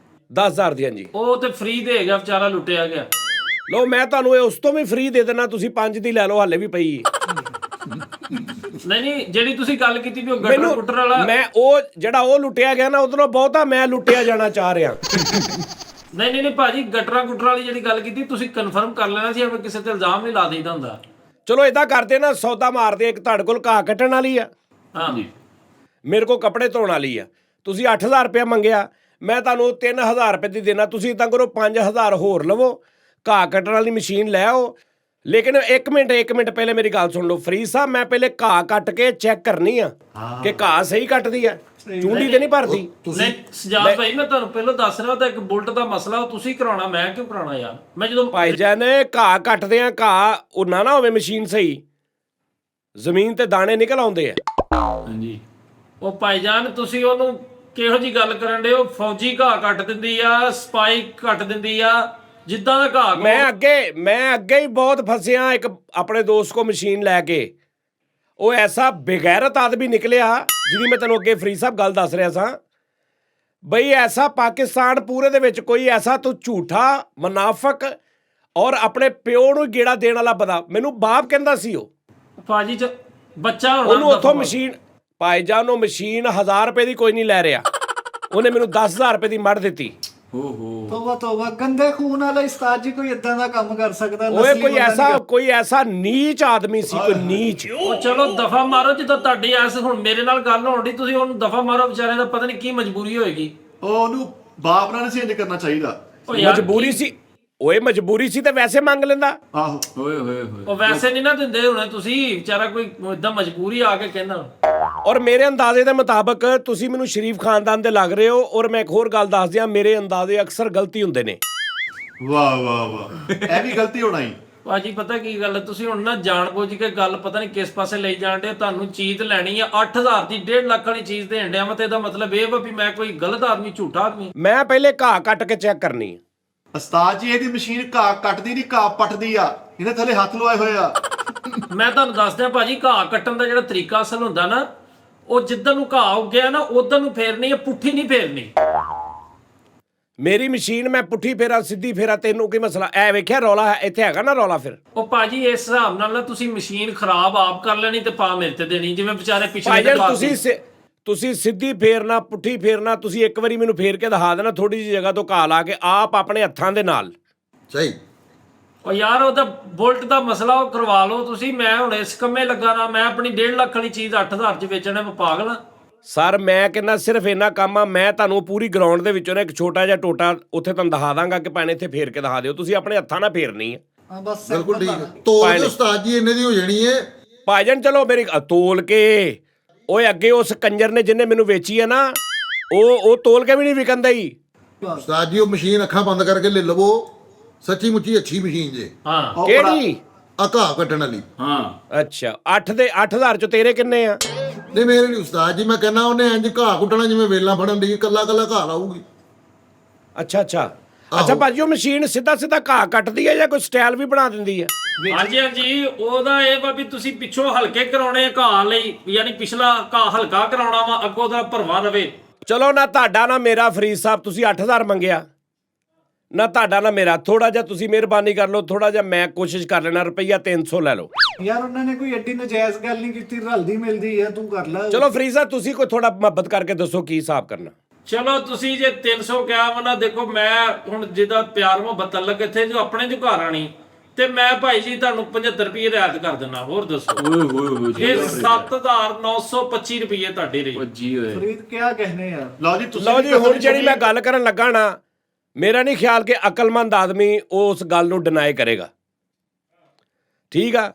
10,000 ਦੀ। ਹਾਂਜੀ ਉਹ ਤੇ ਫ੍ਰੀ ਦੇ ਗਿਆ, ਵਿਚਾਰਾ ਲੁੱਟਿਆ ਗਿਆ। ਲਓ ਮੈਂ ਤੁਹਾਨੂੰ ਇਹ ਉਸ ਤੋਂ ਵੀ ਫ੍ਰੀ ਦੇ ਦੇਣਾ, ਤੁਸੀਂ 5 ਦੀ ਲੈ ਲਓ, ਹਾਲੇ ਵੀ ਪਈ। ਨਹੀਂ ਜਿਹੜੀ ਤੁਸੀਂ ਗੱਲ ਕੀਤੀ ਵੀ ਉਹ ਗਟਰ ਪੁੱਟਰ ਵਾਲਾ, ਮੈਂ ਉਹ ਜਿਹੜਾ ਉਹ ਲੁੱਟਿਆ ਗਿਆ ਨਾ, ਉਧਰੋਂ ਬਹੁਤਾ ਮੈਂ ਲੁੱਟਿਆ ਜਾਣਾ ਚਾਹ ਰਿਹਾ। ਨਹੀਂ ਭਾਜੀ, ਗਟਰਾਂ ਗੁਟਰਾਂ ਵਾਲੀ ਜਿਹੜੀ ਗੱਲ ਕੀਤੀ ਤੁਸੀਂ ਕਨਫਰਮ ਕਰ ਲੈਣਾ ਸੀ, ਐਵੇਂ ਕਿਸੇ ਤੇ ਇਲਜ਼ਾਮ ਨਹੀਂ ਲਾ ਦੇਈਦਾ ਹੁੰਦਾ। ਚਲੋ ਇਦਾਂ ਕਰਦੇ ਨਾ, ਸੌਦਾ ਮਾਰਦੇ, ਇੱਕ ਤੁਹਾਡੇ ਕੋਲ ਘਾਹ ਕੱਟਣ ਵਾਲੀ ਆ, ਹਾਂ ਜੀ, ਮੇਰੇ ਕੋਲ ਕੱਪੜੇ ਧੋਣ ਵਾਲੀ ਆ, ਤੁਸੀਂ 8000 ਰੁਪਇਆ ਮੰਗਿਆ, ਮੈਂ ਤੁਹਾਨੂੰ 3000 ਰੁਪਏ ਦੀ ਦੇਣਾ, ਤੁਸੀਂ ਇਦਾਂ ਕਰੋ 5000 ਹੋਰ ਲਵੋ, ਘਾਹ ਕੱਟਣ ਵਾਲੀ ਮਸ਼ੀਨ ਲੈ ਆਓ। ਲੇਕਿਨ ਇੱਕ ਮਿੰਟ ਪਹਿਲੇ ਮੇਰੀ ਗੱਲ ਸੁਣ ਲਓ ਫਰੀਦ ਸਾਹਿਬ, ਮੈਂ ਪਹਿਲੇ ਘਾਹ ਕੱਟ ਕੇ ਚੈੱਕ ਕਰਨੀ ਆ ਕਿ ਘਾਹ ਸਹੀ ਕੱਟਦੀ ਆ, ਚੁੰਡੀ ਤੇ ਨਹੀਂ ਭਰਦੀ। ਨਹੀਂ ਸਜਾਦ ਭਾਈ, ਮੈਂ ਤੁਹਾਨੂੰ ਪਹਿਲਾਂ ਦੱਸ ਰਿਹਾ, ਤਾਂ ਇੱਕ ਬੁਲਟ ਦਾ ਮਸਲਾ ਉਹ ਤੁਸੀਂ ਕਰਾਉਣਾ, ਮੈਂ ਕਿਉਂ ਕਰਾਉਣਾ ਯਾਰ। ਮੈਂ ਜਦੋਂ ਭਾਈਜਾਨ ਘਾਹ ਕੱਟਦੇ ਆ, ਘਾਹ ਉਹ ਨਾ ਹੋਵੇ ਮਸ਼ੀਨ ਸਹੀ, ਜ਼ਮੀਨ ਤੇ ਦਾਣੇ ਨਿਕਲ ਆਉਂਦੇ ਆ। ਹਾਂਜੀ, ਉਹ ਭਾਈਜਾਨ ਤੁਸੀਂ ਉਹਨੂੰ ਕਿਹੋ ਜੀ ਗੱਲ ਕਰਨ ਦੇ ਹੋ? ਫੌਜੀ ਘਾਹ ਕੱਟ ਦਿੰਦੀ ਆ, ਸਪਾਈ ਕੱਟ ਦਿੰਦੀ ਆ, ਜਿੱਦਾਂ ਦਾ ਘਾਹ ਮੈਂ ਅੱਗੇ ਹੀ ਬਹੁਤ ਫਸਿਆ ਇੱਕ ਆਪਣੇ ਦੋਸਤ ਕੋ ਮਸ਼ੀਨ ਲੈ ਕੇ, ਉਹ ਐਸਾ ਬੇਗੈਰਤ ਆਦਮੀ ਨਿਕਲਿਆ ਜਿਹਦੀ ਮੈਂ ਤੈਨੂੰ ਅੱਗੇ ਫਰੀਦ ਸਾਹਿਬ ਗੱਲ ਦੱਸ ਰਿਹਾ ਸਾਂ ਬਈ, ਐਸਾ ਪਾਕਿਸਤਾਨ ਪੂਰੇ ਦੇ ਵਿੱਚ ਕੋਈ ਐਸਾ ਤੂੰ ਝੂਠਾ ਮੁਨਾਫਕ ਔਰ ਆਪਣੇ ਪਿਓ ਨੂੰ ਗੇੜਾ ਦੇਣ ਵਾਲਾ ਬੰਦਾ, ਮੈਨੂੰ ਬਾਪ ਕਹਿੰਦਾ ਸੀ ਉਹ ਭਾਜੀ ਚ ਬੱਚਾ ਹੋਣਾ, ਉਹਨੂੰ ਉੱਥੋਂ ਮਸ਼ੀਨ ਭਾਈਜਾਨ, ਉਹ ਮਸ਼ੀਨ 1000 ਰੁਪਏ ਦੀ ਕੋਈ ਨਹੀਂ ਲੈ ਰਿਹਾ, ਉਹਨੇ ਮੈਨੂੰ 10000 ਰੁਪਏ ਦੀ ਮੜ ਦਿੱਤੀ। ਤੋਬਾ ਗੰਦੇ ਖੂਨ ਵਾਲਾ ਉਸਤਾਦ ਜੀ, ਕੋਈ ਇਦਾਂ ਦਾ ਕੰਮ ਕਰ ਸਕਦਾ? ਓਏ ਕੋਈ ਐਸਾ ਨੀਚ ਆਦਮੀ ਸੀ, ਕੋਈ ਨੀਚ। ਉਹ ਚਲੋ ਦਫਾ ਮਾਰੋ, ਜਦੋਂ ਤੁਹਾਡੀ ਐਸ ਹੁਣ ਮੇਰੇ ਨਾਲ ਗੱਲ ਹੋਣ ਦੀ, ਤੁਸੀਂ ਉਹਨੂੰ ਦਫਾ ਮਾਰੋ, ਵਿਚਾਰੇ ਦਾ ਪਤਾ ਨਹੀਂ ਕੀ ਮਜਬੂਰੀ ਹੋਏਗੀ। ਉਹਨੂੰ ਬਾਪ ਨਾਲ ਨਹੀਂ ਇੰਜ ਕਰਨਾ ਚਾਹੀਦਾ। ਉਹ ਯਾਰ ਮਜਬੂਰੀ ਸੀ, ਓਏ ਮਜਬੂਰੀ ਸੀ ਤੇ ਵੈਸੇ ਮੰਗ ਲੈਂਦਾ। ਆਹੋ, ਓਏ ਹੋਏ ਉਹ ਵੈਸੇ ਨਹੀਂ ਨਾ ਦਿੰਦੇ ਹੋਣੇ ਤੁਸੀਂ, ਵਿਚਾਰਾ ਕੋਈ ਇਦਾਂ ਮਜਬੂਰੀ ਆ ਕੇ ਕਹਿੰਦਾ। ਔਰ ਮੇਰੇ ਅੰਦਾਜ਼ੇ ਦੇ ਮੁਤਾਬਕ ਤੁਸੀਂ ਮੈਨੂੰ ਸ਼ਰੀਫ ਖਾਨਦਾਨ ਦੇ ਲੱਗ ਰਹੇ ਹੋ, ਔਰ ਮੈਂ ਇੱਕ ਹੋਰ ਗੱਲ ਦੱਸ ਦਿਆਂ, ਮੇਰੇ ਅੰਦਾਜ਼ੇ ਅਕਸਰ ਗਲਤੀ ਹੁੰਦੇ ਨੇ। ਵਾਹ ਵਾਹ ਵਾਹ, ਇਹ ਵੀ ਗਲਤੀ ਹੋਣਾ ਹੀ। ਭਾਜੀ ਪਤਾ ਕੀ ਗੱਲ ਹੈ, ਤੁਸੀਂ ਹੁਣ ਨਾ ਜਾਣ ਬੁੱਝ ਕੇ ਗੱਲ ਪਤਾ ਨਹੀਂ ਕਿਸ ਪਾਸੇ ਲਈ ਜਾਣ ਡੇ। ਤੁਹਾਨੂੰ ਚੀਜ਼ ਲੈਣੀ ਆ 8000 ਦੀ, 1.5 ਲੱਖ ਵਾਲੀ ਚੀਜ਼ ਦੇਣ ਡਿਆ ਮੈਂ, ਤੇ ਇਹਦਾ ਮਤਲਬ ਇਹ ਵਾ ਵੀ ਮੈਂ ਕੋਈ ਗਲਤ ਆਦਮੀ, ਝੂਠਾ ਆਦਮੀ। ਮੈਂ ਪਹਿਲੇ ਘਾਹ ਕੱਟ ਕੇ ਚੈੱਕ ਕਰਨੀ ਆ। ਉਸਤਾਦ ਜੀ, ਇਹਦੀ ਮਸ਼ੀਨ ਘਾਹ ਕੱਟਦੀ ਨਹੀਂ, ਘਾਹ ਪੱਟਦੀ ਆ, ਇਹਦੇ ਥੱਲੇ ਹੱਥ ਲਵਾਏ ਹੋਏ ਆ। ਮੈਂ ਤੁਹਾਨੂੰ ਦੱਸਦਿਆਂ ਭਾਜੀ, ਘਾਹ ਕੱਟਣ ਦਾ ਜਿਹੜਾ ਤਰੀਕਾ ਅਸਲ ਹੁੰਦਾ ਨਾ, ਉਹ ਜਿੱਦਾਂ ਨੂੰ ਘਾਹ ਉੱਗਿਆ ਨਾ ਉਧਰ ਨੂੰ ਫੇਰਨੀ ਹੈ, ਪੁੱਠੀ ਨਹੀਂ ਫੇਰਨੀ। ਮੇਰੀ ਮਸ਼ੀਨ ਮੈਂ ਪੁੱਠੀ ਫੇਰਾ ਸਿੱਧੀ ਫੇਰਾ, ਤੈਨੂੰ ਕੀ ਮਸਲਾ? ਐ ਵੇਖਿਆ ਰੌਲਾ ਇੱਥੇ ਹੈਗਾ ਨਾ ਰੌਲਾ? ਫਿਰ ਉਹ ਭਾਜੀ ਇਸ ਹਿਸਾਬ ਨਾਲ ਨਾ ਤੁਸੀਂ ਮਸ਼ੀਨ ਖਰਾਬ ਆਪ ਕਰ ਲੈਣੀ ਤੇ ਪਾ ਮੇਰੇ ਤੇ ਦੇਣੀ, ਜਿਵੇਂ ਵਿਚਾਰੇ ਪਿਛਲੇ ਭਾਈਜਾਨ ਤੁਸੀਂ ਸਿੱਧੀ ਫੇਰਨਾ ਪੁੱਠੀ ਫੇਰਨਾ, ਤੁਸੀਂ ਇੱਕ ਵਾਰੀ ਮੈਨੂੰ ਫੇਰ ਕੇ ਦਿਖਾ ਦੇਣਾ ਥੋੜੀ ਜਿਹੀ ਜਗ੍ਹਾ ਤੋਂ ਘਾਹ ਲਾ ਕੇ, ਆਪ ਆਪਣੇ ਹੱਥਾਂ ਦੇ ਨਾਲ। ਸਹੀ। ਉਹ ਯਾਰ ਉਹਦਾ ਬੁਲਟ ਦਾ ਮਸਲਾ ਉਹ ਕਰਵਾ ਲਓ ਤੁਸੀਂ, ਮੈਂ ਹੁਣ ਇਸ ਕੰਮੇ ਲੱਗਾ ਨਾ, ਮੈਂ ਆਪਣੀ 1.5 ਲੱਖ ਵਾਲੀ ਚੀਜ਼ 8000 ਚ ਵੇਚਣਾ, ਮੈਂ ਪਾਗਲ ਆ। ਸਰ ਮੈਂ ਕਹਿੰਦਾ ਸਿਰਫ ਇੰਨਾ ਕੰਮ ਆ, ਮੈਂ ਤੁਹਾਨੂੰ ਪੂਰੀ ਗਰਾਊਂਡ ਦੇ ਵਿੱਚੋਂ ਨਾ ਇੱਕ ਛੋਟਾ ਜਿਹਾ ਟੋਟਾ ਉੱਥੇ ਤੁਹਾਨੂੰ ਦਿਖਾ ਦਾਂਗਾ ਕਿ ਭਾਵੇਂ ਇੱਥੇ ਫੇਰ ਕੇ ਦਿਖਾ ਦਿਓ, ਤੁਸੀਂ ਆਪਣੇ ਹੱਥਾਂ ਨਾਲ ਫੇਰਨੀ ਹੈ। ਹਾਂ ਬਸ ਬਿਲਕੁਲ ਠੀਕ ਹੈ। ਤੋਲ ਦੇ ਉਸਤਾਦ ਜੀ ਇੰਨੇ ਦੀ ਹੋ ਜਾਣੀ ਹੈ। ਭਾਈਜਾਨ ਚਲੋ ਮੇਰੀ ਤੋਲ ਕੇ, ਓਏ ਅੱਗੇ ਉਸ ਕੰਜਰ ਨੇ ਜਿਹਨੇ ਮੈਨੂੰ ਵੇਚੀ ਹੈ ਨਾ, ਉਹ ਤੋਲ ਕੇ ਵੀ ਨਹੀਂ ਵਿਕੰਦਾ ਹੀ। ਉਸਤਾਦ ਜੀ ਉਹ ਮਸ਼ੀਨ ਅੱਖਾਂ ਬੰਦ ਕਰਕੇ ਲੈ ਲਵੋ, ਸੱਚੀ ਮੁੱਚੀ ਅੱਛੀ ਮਸ਼ੀਨ ਜੇ। ਹਾਂ ਕਿਹੜੀ? ਆ ਘਾਹ ਕੱਟਣ ਵਾਲੀ। ਹਾਂ ਅੱਛਾ 8000 ਚ ਤੇਰੇ ਕਿੰਨੇ ਆ? ਨਹੀਂ ਮੇਰੇ ਨਹੀਂ ਉਸਤਾਦ ਜੀ, ਮੈਂ ਕਹਿੰਦਾ ਉਹਨੇ ਇੰਜ ਘਾਹ ਕੁੱਟਣਾ ਜਿਵੇਂ ਵੇਲਾਂ ਫੜਨ ਦੀ, ਕੱਲਾ ਘਾਹ ਲਾਊਗੀ। ਅੱਛਾ ਭਾਜੀ, ਉਹ ਮਸ਼ੀਨ ਸਿੱਧਾ ਘਾਹ ਕੱਟਦੀ ਹੈ ਜਾਂ ਕੋਈ ਸਟਾਈਲ ਵੀ ਬਣਾ ਦਿੰਦੀ ਹੈ? ਹਾਂਜੀ ਉਹਦਾ ਇਹ ਵਾ ਵੀ ਤੁਸੀਂ ਪਿੱਛੋਂ ਹਲਕੇ ਕਰਾਉਣੇ ਘਾਹ ਲਈ, ਯਾਨੀ ਪਿਛਲਾ ਘਾਹ ਹਲਕਾ ਕਰਾਉਣਾ ਵਾ, ਅੱਗੋਂ ਦਾ ਭਰਵਾ ਰਵੇ। ਚਲੋ ਨਾ ਤੁਹਾਡਾ ਨਾ ਮੇਰਾ ਫਰੀਦ ਸਾਹਿਬ, ਤੁਸੀਂ 8000 ਮੰਗਿਆ ਨਾ ਤੁਹਾਡਾ ਨਾ ਮੇਰਾ, ਥੋੜਾ ਜਿਹਾ ਤੁਸੀਂ ਮਿਹਰਬਾਨੀ ਕਰ ਲਓ, ਥੋੜਾ ਜਿਹਾ ਮੈਂ ਕੋਸ਼ਿਸ਼ ਕਰ ਲੈਣਾ, ਰੁਪਈਆ 300 ਲੈ ਲਓ। ਯਾਰ ਉਹਨਾਂ ਨੇ ਕੋਈ ਐਡੀ ਨਜਾਇਜ਼ ਗੱਲ ਨਹੀਂ ਕੀਤੀ, ਰਲਦੀ ਮਿਲਦੀ ਹੈ, ਤੂੰ ਕਰ ਲੈ। ਚਲੋ ਫਰੀਦ ਸਾਹਿਬ ਤੁਸੀਂ ਕੋਈ ਥੋੜਾ ਮੁਹੱਬਤ ਕਰਕੇ ਦੱਸੋ ਕੀ ਹਿਸਾਬ ਕਰਨਾ। ਚਲੋ ਤੁਸੀਂ ਜੇ 300 ਕਿਹਾ ਵਾ ਨਾ, ਦੇਖੋ ਮੈਂ ਹੁਣ ਜਿਹਦਾ ਪਿਆਰ ਮੁਹੱਬਤ ਅਲੱਗ ਇੱਥੇ ਜੋ ਆਪਣੇ ਜੋ ਘਰ ਆਣੀ, ਤੇ ਮੈਂ ਭਾਈ ਜੀ ਤੁਹਾਨੂੰ 75 ਰੁਪਏ ਰਿਆਇਤ ਕਰ ਦਿੰਦਾ। ਹੋਰ ਦੱਸੋ? ਓਏ ਹੋਏ ਇਹ 7925 ਰੁਪਏ ਤੁਹਾਡੇ ਲਈ। ਜੀ ਹੋਏ ਫਰੀਦ ਕਿਆ ਕਹਿਨੇ ਯਾਰ। ਲਓ ਜੀ ਹੁਣ ਜਿਹੜੀ ਮੈਂ ਗੱਲ ਕਰਨ ਲੱਗਾ ਨਾ, ਮੇਰਾ ਨਹੀਂ ਖਿਆਲ ਕਿ ਅਕਲਮੰਦ ਆਦਮੀ ਉਸ ਗੱਲ ਨੂੰ ਡਿਨਾਈ ਕਰੇਗਾ। ਠੀਕ ਆ,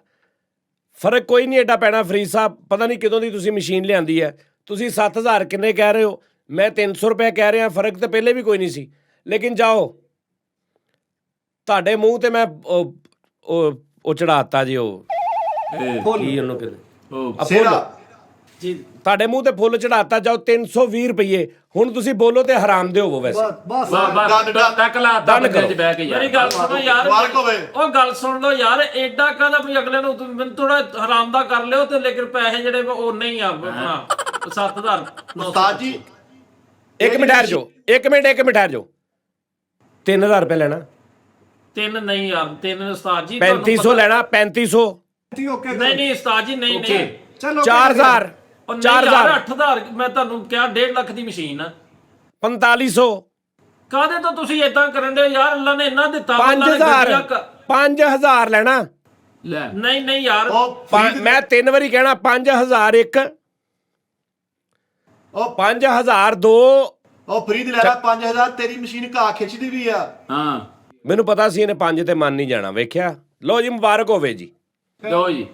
ਫਰਕ ਕੋਈ ਨਹੀਂ ਏਡਾ ਪੈਣਾ ਫਰੀਦ ਸਾਹਿਬ, ਪਤਾ ਨਹੀਂ ਕਿਦੋਂ ਦੀ ਤੁਸੀਂ ਮਸ਼ੀਨ ਲਿਆਂਦੀ ਹੈ। ਤੁਸੀਂ 7000 ਕਿੰਨੇ ਕਹਿ ਰਹੇ ਹੋ, ਮੈਂ 300 ਰੁਪਏ ਕਹਿ ਰਿਹਾ, ਫਰਕ ਤਾਂ ਪਹਿਲੇ ਵੀ ਕੋਈ ਨਹੀਂ ਸੀ। ਲੇਕਿਨ ਜਾਓ, ਤੁਹਾਡੇ ਮੂੰਹ ਤੇ ਮੈਂ ਉਹ ਚੜਾਤਾ ਜੀ, ਉਹ ਕੀ ਉਹਨੂੰ ਕਹਿੰਦੇ, ਸੇਰਾ ਜੀ ਤੁਹਾਡੇ ਮੂੰਹ ਤੇ ਫੁੱਲ ਚੜਾਤਾ। ਜਾਓ 320 ਰੁਪਏ। ਹੁਣ ਤੁਸੀਂ ਬੋਲੋ ਤੇ ਹਰਾਮ ਦੇ ਹੋਵੋ ਵੈਸੇ। ਬਸ ਤੱਕ ਲਾ Done ਕਰੋ। ਚ ਬਹਿ ਕੇ ਯਾਰ। ਮੇਰੀ ਗੱਲ ਸੁਣੋ ਯਾਰ, ਮੁਬਾਰਕ ਹੋਵੇ। ਉਹ ਗੱਲ ਸੁਣ ਲਓ ਯਾਰ, ਐਡਾ ਕਾਹਦਾ ਵੀ ਅਗਲੇ ਨੂੰ ਮੈਨੂੰ ਥੋੜਾ ਹਰਾਮ ਦਾ ਕਰ ਲਿਓ, ਤੇ ਲੇਕਿਨ ਪੈਸੇ ਜਿਹੜੇ ਉਹ ਨਹੀਂ ਆ ਆਪਣਾ 7000। ਉਸਤਾਦ ਜੀ ਇੱਕ ਮਿੰਟ ਠਹਿਰ ਜਾਓ, ਇੱਕ ਮਿੰਟ ਠਹਿਰ ਜਾਓ। 3000 ਰੁਪਏ ਲੈਣਾ? 3 ਨਹੀਂ ਯਾਰ, 3 ਉਸਤਾਦ ਜੀ 3500 ਲੈਣਾ? 3500? ਓਕੇ ਨਹੀਂ ਉਸਤਾਦ ਜੀ, ਨਹੀਂ ਚਲੋ 4000? 4000 8000 ਮੈਂ ਤੁਹਾਨੂੰ ਕਿਹਾ 1.5 ਲੱਖ ਦੀ ਮਸ਼ੀਨ ਆ। 4500? ਕਾਹਦੇ ਤੋਂ ਤੁਸੀਂ ਇਦਾਂ ਕਰਨ ਦੇ ਯਾਰ? ਅੱਲਾ ਨੇ ਇੰਨਾ ਦਿੱਤਾ ਵਾ, ਅੱਲਾ ਨੇ 5000 ਗੱਡੀਆਂ 5000 ਲੈਣਾ। ਲੈ ਨਹੀਂ ਯਾਰ, ਮੈਂ 3 ਵਾਰੀ ਕਹਿਣਾ 5000 ਇੱਕ, ਉਹ 5000 ਦੋ। ਉਹ ਫ੍ਰੀ ਦੀ ਲੈ ਲੈ 5000, ਤੇਰੀ ਮਸ਼ੀਨ ਘਾਹ ਖਿੱਚਦੀ ਵੀ ਆ। ਹਾਂ ਮੈਨੂੰ ਪਤਾ ਸੀ ਇਹਨੇ 5 ਤੇ ਮੰਨ ਨਹੀਂ ਜਾਣਾ, ਵੇਖਿਆ। ਲਓ ਜੀ, ਮੁਬਾਰਕ ਹੋਵੇ ਜੀ। ਲਓ ਜੀ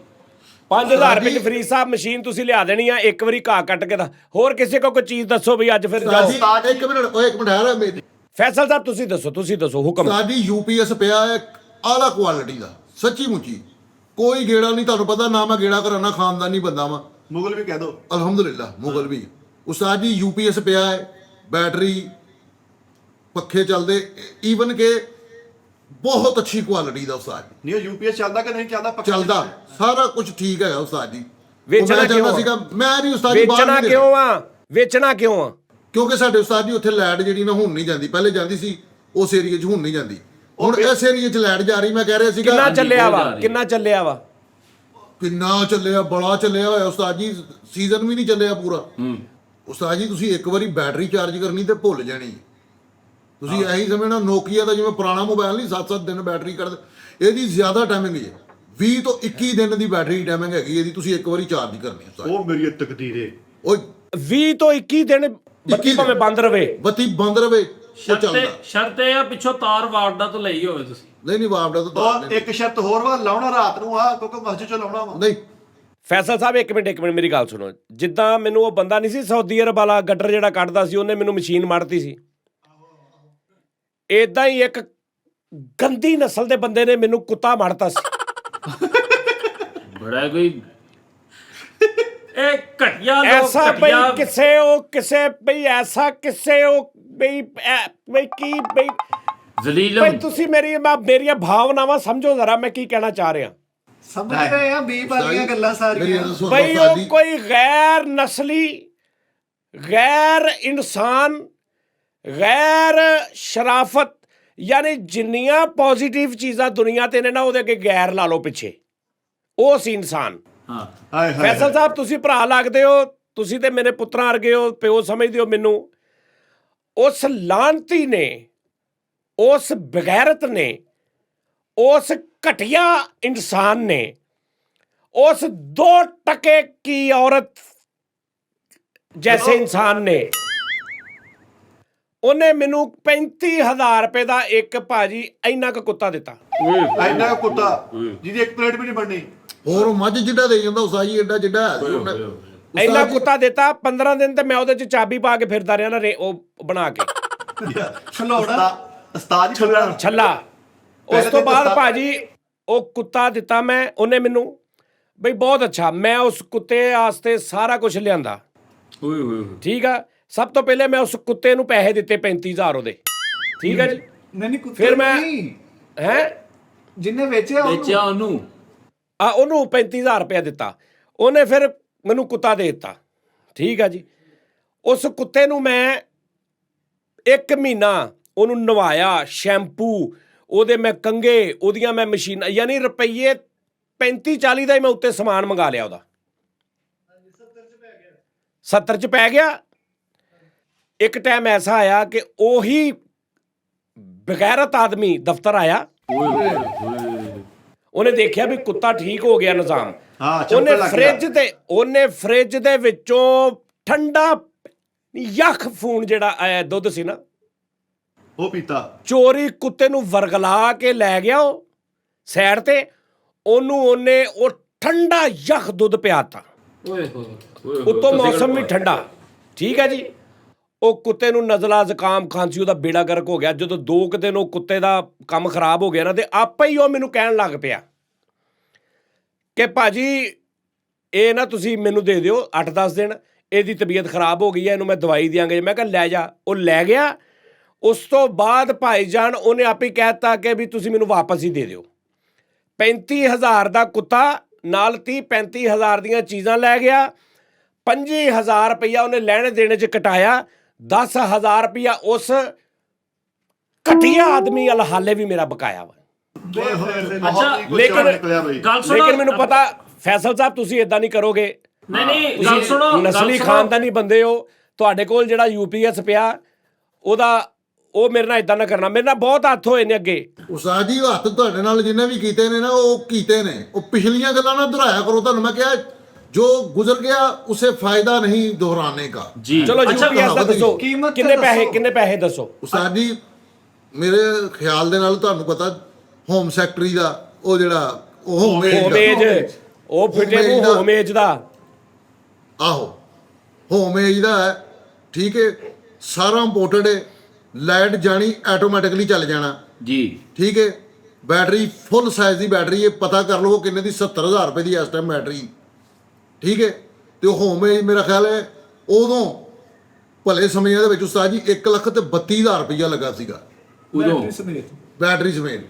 5000 ਰੁਪਏ ਚ ਫਰੀ ਸਾਹਿਬ ਮਸ਼ੀਨ ਤੁਸੀਂ ਲਿਆ ਦੇਣੀ ਆ, ਇੱਕ ਵਾਰੀ ਘਾਹ ਕੱਟ ਕੇ ਦਾ। ਹੋਰ ਕਿਸੇ ਕੋ ਕੋਈ ਚੀਜ਼ ਦੱਸੋ ਵੀ ਅੱਜ ਫਿਰ ਜਾਓ। ਸਾਡੀ ਇੱਕ ਮਿੰਟ ਯਾਰ ਮੇਰੀ ਫੈਸਲ ਸਾਹਿਬ ਤੁਸੀਂ ਦੱਸੋ ਹੁਕਮ। ਸਾਡੀ ਯੂਪੀਐਸ ਪਿਆ ਹੈ ਆਲਾ ਕੁਆਲਿਟੀ ਦਾ, ਸੱਚੀ ਮੁੱਚੀ ਕੋਈ ਗੇੜਾ ਨਹੀਂ। ਤੁਹਾਨੂੰ ਪਤਾ ਨਾ ਮੈਂ ਗੇੜਾ ਕਰਾਣਾ, ਖਾਨਦਾਨੀ ਬੰਦਾ ਵਾਂ। ਮੁਗਲ ਵੀ ਕਹਿ ਦੋ। ਅਲਹਮਦੁਲਿਲਾ ਮੁਗਲ ਵੀ। ਉਸਤਾਦ ਜੀ ਯੂਪੀਐਸ ਪਿਆ ਹੈ, ਬੈਟਰੀ, ਪੱਖੇ ਚੱਲਦੇ, ਈਵਨ ਕਿ ਬਹੁਤ ਅੱਛੀ ਕੁਆਲਿਟੀ ਦਾ ਉਸਤਾਦ ਜੀ। ਨਹੀਂ ਉਹ ਯੂਪੀਐਸ ਚੱਲਦਾ ਕਿ ਨਹੀਂ ਚੱਲਦਾ? ਪੱਕਾ ਚੱਲਦਾ, ਸਾਰਾ ਕੁਝ ਠੀਕ ਹੈਗਾ ਉਸਤਾਦ ਜੀ। ਵੇਚਣਾ ਮੈਂ ਚਾਹੁੰਦਾ ਕਿਉਂ ਸੀਗਾ, ਮੈਂ ਨਹੀਂ ਉਸਤਾਦ ਜੀ ਬਾਹਰ ਵੇਚਣਾ ਨਹੀਂ ਕਿਉਂ ਆ? ਵੇਚਣਾ ਕਿਉਂ ਆ? ਕਿਉਂਕਿ ਸਾਡੇ ਉਸਤਾਦ ਜੀ ਉੱਥੇ ਲਾਈਟ ਜਿਹੜੀ ਨਾ ਹੁਣ ਨਹੀਂ ਜਾਂਦੀ, ਪਹਿਲੇ ਜਾਂਦੀ ਸੀ ਉਸ ਏਰੀਏ 'ਚ, ਹੁਣ ਨਹੀਂ ਜਾਂਦੀ। ਹੁਣ ਇਸ ਏਰੀਏ 'ਚ ਲਾਈਟ ਜਾ ਰਹੀ। ਮੈਂ ਕਹਿ ਰਿਹਾ ਸੀਗਾ ਕਿੰਨਾ ਚੱਲਿਆ ਵਾ? ਬਹੁਤ ਕਿੰਨਾ ਚੱਲਿਆ ਵਾ? ਕਿੰਨਾ ਚੱਲਿਆ, ਬੜਾ ਚੱਲਿਆ ਹੋਇਆ ਉਸਤਾਦ ਜੀ। ਸੀਜ਼ਨ ਵੀ ਨਹੀਂ ਚੱਲਿਆ ਪੂਰਾ। ਉਸਤਾਦ ਜੀ ਤੁਸੀਂ ਇੱਕ ਵਾਰੀ ਬੈਟਰੀ ਚਾਰਜ ਕਰਨੀ ਤੇ ਭੁੱਲ ਜਾਣੀ। ਤੁਸੀਂ ਇਹੀ ਸਮਝਣਾ ਨੋਕੀਆ ਦਾ ਜਿਵੇਂ ਪੁਰਾਣਾ ਮੋਬਾਈਲ ਨਹੀਂ 7-7 ਦਿਨ ਬੈਟਰੀ ਕੱਢ, ਇਹਦੀ ਜ਼ਿਆਦਾ ਟਾਈਮਿੰਗ ਹੈ। 20 ਤੋਂ 21 ਦਿਨ ਦੀ ਬੈਟਰੀ ਟਾਈਮਿੰਗ ਹੈਗੀ ਇਹਦੀ। ਤੁਸੀਂ ਇੱਕ ਵਾਰੀ ਚਾਰਜ ਕਰਨੀ ਹੈ ਉਸਤਾਦ। ਉਹ ਮੇਰੀ ਤਕਦੀਰ ਏ। ਓਏ 20 ਤੋਂ 21 ਦਿਨ ਬੱਤੀ ਭਾਵੇਂ ਬੰਦ ਰਵੇ। ਬੱਤੀ ਬੰਦ ਰਵੇ ਉਹ ਚੱਲਦਾ। ਸ਼ਰਤ ਇਹ ਆ ਪਿੱਛੋਂ ਤਾਰ ਵਾਰਡਾ ਤੋਂ ਲਈ ਹੋਵੇ ਤੁਸੀਂ। ਨਹੀਂ ਵਾਪੜਾ ਤਾਂ ਉਹ ਇੱਕ ਸ਼ਰਤ ਹੋਰ ਵਾ, ਲਾਉਣਾ ਰਾਤ ਨੂੰ ਆ, ਕਿਉਂਕਿ ਮਸਜਿਦ ਚ ਲਾਉਣਾ ਵਾ। ਨਹੀਂ। ਫੈਸਲ ਸਾਹਿਬ ਇੱਕ ਮਿੰਟ ਮੇਰੀ ਗੱਲ ਸੁਣੋ। ਜਿੱਦਾਂ ਮੈਨੂੰ ਉਹ ਬੰਦਾ ਨਹੀਂ ਸੀ ਸਾਊਦੀ ਅਰਬ ਵਾਲਾ ਗੱਟਰ ਜਿਹੜਾ ਕੱਢਦਾ ਸੀ, ਉਹਨੇ ਮੈਨੂੰ ਮਸ਼ੀਨ ਮਾਰਤੀ ਸੀ, ਏਦਾਂ ਹੀ ਇੱਕ ਗੰਦੀ ਨਸਲ ਦੇ ਬੰਦੇ ਨੇ ਮੈਨੂੰ ਕੁੱਤਾ ਮਾਰਤਾ ਸੀ। ਬੜਾ ਕੋਈ ਇਹ ਘਟਿਆ ਲੋਕ, ਐਸਾ ਬਈ ਘਟਿਆ ਐਸਾ ਕਿਸੇ ਬਈ ਕੀ ਬਈ ਜ਼ਲੀਲ ਬਈ ਤੁਸੀਂ ਮੇਰੀਆਂ ਭਾਵਨਾਵਾਂ ਸਮਝੋ ਜ਼ਰਾ, ਮੈਂ ਕੀ ਕਹਿਣਾ ਚਾਹ ਰਿਹਾ। ਸਮਝ ਰਹੇ ਆ 20 ਵਾਲੀਆਂ ਗੱਲਾਂ ਸਾਰੀਆਂ। ਬਈ ਉਹ ਕੋਈ ਗੈਰ ਨਸਲੀ, ਗੈਰ ਇਨਸਾਨ, ਗੈਰ ਸ਼ਰਾਫਤ, ਯਾਨੀ ਜਿੰਨੀਆਂ ਪੋਜ਼ਿਟਿਵ ਚੀਜ਼ਾਂ ਦੁਨੀਆ ਤੇ ਨੇ ਨਾ, ਉਹਦੇ ਅੱਗੇ ਗੈਰ ਲਾ ਲਓ ਪਿੱਛੇ। ਉਹ ਸੀ ਇਨਸਾਨ। ਹਾਂ ਹਾਏ ਹਾਏ ਫੈਸਲ ਸਾਹਿਬ ਤੁਸੀਂ ਭਰਾ ਲੱਗਦੇ ਹੋ, ਤੁਸੀਂ ਤੇ ਮੇਰੇ ਪੁੱਤਰਾਂ ਵਰਗੇ ਹੋ, ਪਿਓ ਸਮਝਦੇ ਹੋ ਮੈਨੂੰ। ਉਸ ਲਾਂਤੀ ਨੇ, ਉਸ ਬਗੈਰਤ ਨੇ, ਉਸ ਘਟੀਆ ਇਨਸਾਨ ਨੇ, ਉਸ 2 टके की औरत जैसे इंसान ने, ਉਹਨੇ ਮੈਨੂੰ 35000 ਰੁਪਏ ਦਾ ਇੱਕ ਭਾਜੀ ਇੰਨਾ ਕੁ ਕੁੱਤਾ ਦਿੱਤਾ। ਇੰਨਾ ਕੁੱਤਾ ਜਿਹਦੀ ਇੱਕ ਪਲੇਟ ਵੀ ਨਹੀਂ ਬਣਨੀ। ਹੋਰ ਮੱਝ ਜਿੱਡਾ ਦੇ ਜਾਂਦਾ ਉਸਤਾਦ ਜੀ, ਐਡਾ ਜਿੱਡਾ ਹੈ ਸੀ ਉਹਨੇ। ਇੰਨਾ ਕੁੱਤਾ ਦਿੱਤਾ। 15 ਦਿਨ ਤੇ ਮੈਂ ਉਹਦੇ ਚ ਚਾਬੀ ਪਾ ਕੇ ਫਿਰਦਾ ਰਿਹਾ ਨਾ, ਉਹ ਬਣਾ ਕੇ ਖਲੋੜਾ ਉਸਤਾਦ ਜੀ ਛੱਲਾ। ਉਸ ਤੋਂ ਬਾਅਦ ਭਾਜੀ ਉਹ ਕੁੱਤਾ ਦਿੱਤਾ ਮੈਂ, ਉਹਨੇ ਮੈਨੂੰ ਬਈ ਬਹੁਤ ਅੱਛਾ। ਮੈਂ ਉਸ ਕੁੱਤੇ ਵਾਸਤੇ ਸਾਰਾ ਕੁਝ ਲਿਆਂਦਾ। ਓਏ ਹੋਏ ਠੀਕ ਆ। ਸਭ ਤੋਂ ਪਹਿਲੇ ਮੈਂ ਉਸ ਕੁੱਤੇ ਨੂੰ ਪੈਸੇ ਦਿੱਤੇ 35000 ਉਹਦੇ। ਠੀਕ ਹੈ ਜੀ। ਨਹੀਂ ਫਿਰ ਮੈਂ ਹੈ ਜਿੰਨੇ ਵੇਚਿਆ ਵੇਚਿਆ ਉਹਨੂੰ ਉਹਨੂੰ 35000 ਰੁਪਇਆ ਦਿੱਤਾ। ਉਹਨੇ ਫਿਰ ਮੈਨੂੰ ਕੁੱਤਾ ਦੇ ਦਿੱਤਾ। ਠੀਕ ਆ ਜੀ। ਉਸ ਕੁੱਤੇ ਨੂੰ ਮੈਂ 1 ਮਹੀਨਾ ਉਹਨੂੰ ਨਵਾਇਆ, ਸ਼ੈਂਪੂ ਉਹਦੇ ਮੈਂ ਕੰਘੇ, ਉਹਦੀਆਂ ਮੈਂ ਮਸ਼ੀਨਾਂ, ਯਾਨੀ ਰੁਪਈਏ 35-40 ਦਾ ਹੀ ਮੈਂ ਉੱਤੇ ਸਮਾਨ ਮੰਗਾ ਲਿਆ ਉਹਦਾ। 70 ਚ ਪੈ ਗਿਆ। ਇੱਕ ਟਾਈਮ ਐਸਾ ਆਇਆ ਕਿ ਉਹੀ ਬਗੈਰਤ ਆਦਮੀ ਦਫ਼ਤਰ ਆਇਆ। ਉਹਨੇ ਦੇਖਿਆ ਵੀ ਕੁੱਤਾ ਠੀਕ ਹੋ ਗਿਆ ਨਿਜ਼ਾਮ। ਉਹਨੇ ਫ੍ਰਿਜ ਦੇ ਵਿੱਚੋਂ ਠੰਡਾ ਯਖ ਫੂਨ ਜਿਹੜਾ ਦੁੱਧ ਸੀ ਨਾ, ਉਹ ਪੀਤਾ। ਚੋਰੀ ਕੁੱਤੇ ਨੂੰ ਵਰਗਲਾ ਕੇ ਲੈ ਗਿਆ ਉਹ ਸਾਈਡ ਤੇ। ਉਹਨੇ ਉਹ ਠੰਡਾ ਯਖ ਦੁੱਧ ਪਿਆਤਾ। ਓਏ ਹੋਏ ਉੱਤੋਂ ਮੌਸਮ ਵੀ ਠੰਡਾ। ਠੀਕ ਹੈ ਜੀ। ਉਹ ਕੁੱਤੇ ਨੂੰ ਨਜ਼ਲਾ, ਜ਼ੁਕਾਮ, ਖਾਂਸੀ, ਉਹਦਾ ਬੇੜਾ ਗਰਕ ਹੋ ਗਿਆ। ਜਦੋਂ 2 ਕੁ ਦਿਨ ਉਹ ਕੁੱਤੇ ਦਾ ਕੰਮ ਖਰਾਬ ਹੋ ਗਿਆ ਨਾ, ਤੇ ਆਪੇ ਹੀ ਉਹ ਮੈਨੂੰ ਕਹਿਣ ਲੱਗ ਪਿਆ ਕਿ ਭਾਜੀ ਇਹ ਨਾ ਤੁਸੀਂ ਮੈਨੂੰ ਦੇ ਦਿਓ 8-10 ਦਿਨ, ਇਹਦੀ ਤਬੀਅਤ ਖਰਾਬ ਹੋ ਗਈ ਹੈ, ਇਹਨੂੰ ਮੈਂ ਦਵਾਈ ਦਿਆਂਗੇ। ਮੈਂ ਕਿਹਾ ਲੈ ਜਾ। ਉਹ ਲੈ ਗਿਆ। ਉਸ ਤੋਂ ਬਾਅਦ ਭਾਈਜਾਨ ਉਹਨੇ ਆਪੇ ਹੀ ਕਹਿ ਦਿੱਤਾ ਕਿ ਵੀ ਤੁਸੀਂ ਮੈਨੂੰ ਵਾਪਸ ਹੀ ਦੇ ਦਿਓ। 35000 ਦਾ ਕੁੱਤਾ ਨਾਲ 30-35 ਦੀਆਂ ਚੀਜ਼ਾਂ ਲੈ ਗਿਆ। 25,000 ਰੁਪਇਆ ਉਹਨੇ ਲੈਣੇ ਦੇਣੇ ਚ ਕਟਾਇਆ। 10,000 ਰੁਪਇਆ ਉਸ ਘਟੀਆ ਆਦਮੀ ਵਾਲਾ ਹਾਲੇ ਵੀ ਮੇਰਾ ਬਕਾਇਆ ਵਾ। ਲੇਕਿਨ ਮੈਨੂੰ ਪਤਾ ਫੈਸਲ ਸਾਹਿਬ ਤੁਸੀਂ ਇਦਾਂ ਨਹੀਂ ਕਰੋਗੇ। ਨਹੀਂ ਗੱਲ ਸੁਣੋ, ਨਸਲੀ ਖਾਨਦਾਨੀ ਬੰਦੇ ਹੋ। ਤੁਹਾਡੇ ਕੋਲ ਜਿਹੜਾ UPS ਪਿਆ, ਉਹ ਮੇਰੇ ਨਾਲ ਇਦਾਂ ਨਾ ਕਰਨਾ, ਮੇਰੇ ਨਾਲ ਬਹੁਤ ਹੱਥ ਹੋਏ ਨੇ ਅੱਗੇ। ਉਸਤਾਦ ਜੀ ਉਹ ਹੱਥ ਤੁਹਾਡੇ ਨਾਲ ਜਿੰਨੇ ਵੀ ਕੀਤੇ ਨੇ ਨਾ ਉਹ ਕੀਤੇ ਨੇ, ਉਹ ਪਿਛਲੀਆਂ ਗੱਲਾਂ ਨਾ ਦੁਹਰਾਇਆ ਕਰੋ। ਤੁਹਾਨੂੰ ਮੈਂ ਕਿਹਾ ਜੋ ਗੁਜ਼ਰ ਗਿਆ ਉਸੇ ਫਾਇਦਾ ਨਹੀਂ ਦੁਹਰਾने का। ਜੀ ਚਲੋ ਯੂਪੀਐਸ ਦਾ ਦੱਸੋ ਕੀਮਤ ਕਿੰਨੇ ਤਾਂ ਪੈਸੇ, ਦੱਸੋ। ਕਿੰਨੇ ਪੈਸੇ ਦੱਸੋ। ਉਸਤਾਦ ਜੀ ਮੇਰੇ ਖਿਆਲ ਦੇ ਨਾਲ ਤੁਹਾਨੂੰ ਪਤਾ ਹੋਮ ਸੈਕਟਰੀ ਦਾ ਉਹ ਜਿਹੜਾ ਉਹ ਹੋਮੇਜ, ਉਹ ਫਿੱਟੇ ਮੂੰਹ ਹੋਮੇਜ ਦਾ, ਆਹੋ ਹੋਮੇਜ ਦਾ ਹੈ, ਠੀਕ ਹੈ, ਸਾਰਾ ਇੰਪੋਰਟਡ ਹੈ, ਲਾਈਟ ਜਾਣੀ ਆਟੋਮੈਟਿਕਲੀ ਚੱਲ ਜਾਣਾ, ਜੀ ਠੀਕ ਹੈ, ਬੈਟਰੀ ਫੁੱਲ ਸਾਈਜ਼ ਦੀ ਬੈਟਰੀ ਹੈ, ਪਤਾ ਕਰ ਲਓ ਕਿੰਨੇ ਦੀ, 70,000 ਰੁਪਏ ਦੀ ਇਸ ਟਾਈਮ ਬੈਟਰੀ, ਠੀਕ ਹੈ। ਤੇ ਉਹ ਹੋਮੇਜ ਮੇਰਾ ਖਿਆਲ ਹੈ ਉਦੋਂ ਭਲੇ ਸਮਿਆਂ ਦੇ ਵਿੱਚ ਉਸਤਾਦ ਜੀ 1,32,000 ਰੁਪਈਆ ਲੱਗਾ ਸੀਗਾ ਉਦੋਂ। ਬੈਟਰੀ ਸਮੇਤ।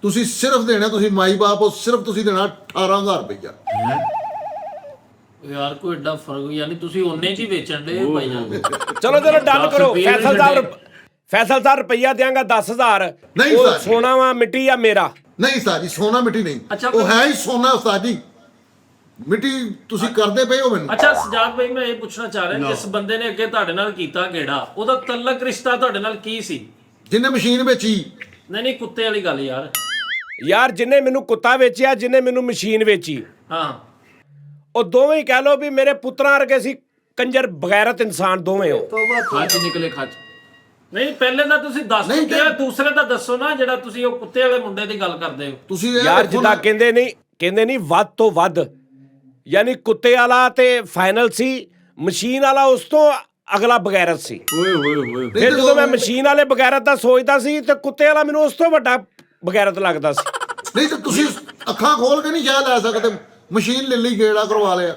ਤੁਸੀਂ ਸਿਰਫ ਦੇਣਾ, ਤੁਸੀਂ ਮਾਈ ਬਾਪ ਹੋ, ਸਿਰਫ ਤੁਸੀਂ ਦੇਣਾ 18,000 ਰੁਪਈਆ। ਯਾਰ ਕੋਈ ਏਡਾ ਫਰਕ, ਯਾਨੀ ਤੁਸੀਂ ਉਹਨੇ ਚ ਹੀ ਵੇਚਣ ਦੇ ਭਾਈ ਜਾਨ। ਚਲੋ ਡਨ 10 ਕਰੋ। ਰੁਪਏ ਫੈਸਲ ਸਾਹਿਬ ਰੁਪਈਆ ਦਿਆਂਗਾ 10,000। ਨਹੀਂ ਉਹ ਸਰ। ਸੋਨਾ ਵਾ ਮਿੱਟੀ ਆ ਮੇਰਾ। ਨਹੀਂ ਉਸਤਾਦ ਜੀ ਸੋਨਾ ਮਿੱਟੀ ਨਹੀਂ, ਅੱਛਾ, ਉਹ ਹੈ ਹੀ ਸੋਨਾ ਉਸਤਾਦ ਜੀ, ਮਿੱਟੀ ਤੁਸੀਂ ਕਰਦੇ ਪਏ ਹੋ ਮੈਨੂੰ। ਅੱਛਾ ਸਜਾਦ ਭਾਈ, ਮੈਂ ਇਹ ਪੁੱਛਣਾ ਚਾਹ ਰਿਹਾ, ਜਿਸ ਬੰਦੇ ਨੇ ਅੱਗੇ ਤੁਹਾਡੇ ਨਾਲ ਕੀਤਾ ਗੇੜਾ, ਉਹਦਾ ਤਲਕ ਰਿਸ਼ਤਾ ਤੁਹਾਡੇ ਨਾਲ ਕੀ ਸੀ? ਜਿਹਨੇ ਮਸ਼ੀਨ ਵੇਚੀ। ਨਹੀਂ ਕੁੱਤੇ ਵਾਲੀ ਗੱਲ ਯਾਰ। ਯਾਰ ਜਿਹਨੇ ਮੈਨੂੰ ਕੁੱਤਾ ਵੇਚਿਆ, ਜਿਹਨੇ ਮੈਨੂੰ ਮਸ਼ੀਨ ਵੇਚੀ, ਹਾਂ ਉਹ ਦੋਵੇਂ ਹੀ ਕਹਿ ਲਓ ਵੀ ਮੇਰੇ ਪੁੱਤਰਾਂ ਵਰਗੇ ਸੀ, ਕੰਜਰ ਬਗੈਰਤ ਇਨਸਾਨ ਦੋਵੇਂ ਹੋ। ਖੱਚ ਨਿਕਲੇ ਖੱਚ। ਨਹੀਂ ਪਹਿਲੇ ਤਾਂ ਤੁਸੀਂ ਦੱਸ ਨਹੀਂ, ਦਿਓ, ਦੂਸਰੇ ਦਾ ਦੱਸੋ ਨਾ, ਜਿਹੜਾ ਤੁਸੀਂ ਉਹ ਕੁੱਤੇ ਵਾਲੇ ਮੁੰਡੇ ਦੀ ਗੱਲ ਕਰਦੇ ਹੋ। ਤੁਸੀਂ ਇਹ ਯਾਰ ਦੇਖੋ ਜਿੱਦਾਂ ਨਾ, ਕਹਿੰਦੇ ਨਹੀਂ ਵੱਧ ਤੋਂ ਵੱਧ, ਯਾਨੀ ਕੁੱਤੇ ਵਾਲਾ ਤੇ ਫਾਈਨਲ ਸੀ, ਮਸ਼ੀਨ ਵਾਲਾ ਉਸ ਤੋਂ ਅਗਲਾ ਬਗੈਰਤ ਸੀ। ਓਏ ਹੋਏ ਹੋਏ। ਫਿਰ ਜਦੋਂ ਮੈਂ ਮਸ਼ੀਨ ਵਾਲੇ ਬਗੈਰਤ ਦਾ ਸੋਚਦਾ ਸੀ ਤੇ ਕੁੱਤੇ ਵਾਲਾ ਮੈਨੂੰ ਉਸ ਤੋਂ ਵੱਡਾ ਬਗੈਰਤ ਲੱਗਦਾ ਸੀ। ਨਹੀਂ ਤਾਂ ਤੁਸੀਂ ਅੱਖਾਂ ਖੋਲ ਕੇ ਨਹੀਂ ਸ਼ਾਇਦ ਲੈ ਸਕਦੇ, ਮਸ਼ੀਨ ਲੈ ਲਈ ਗੇੜਾ ਕਰਵਾ ਲਿਆ।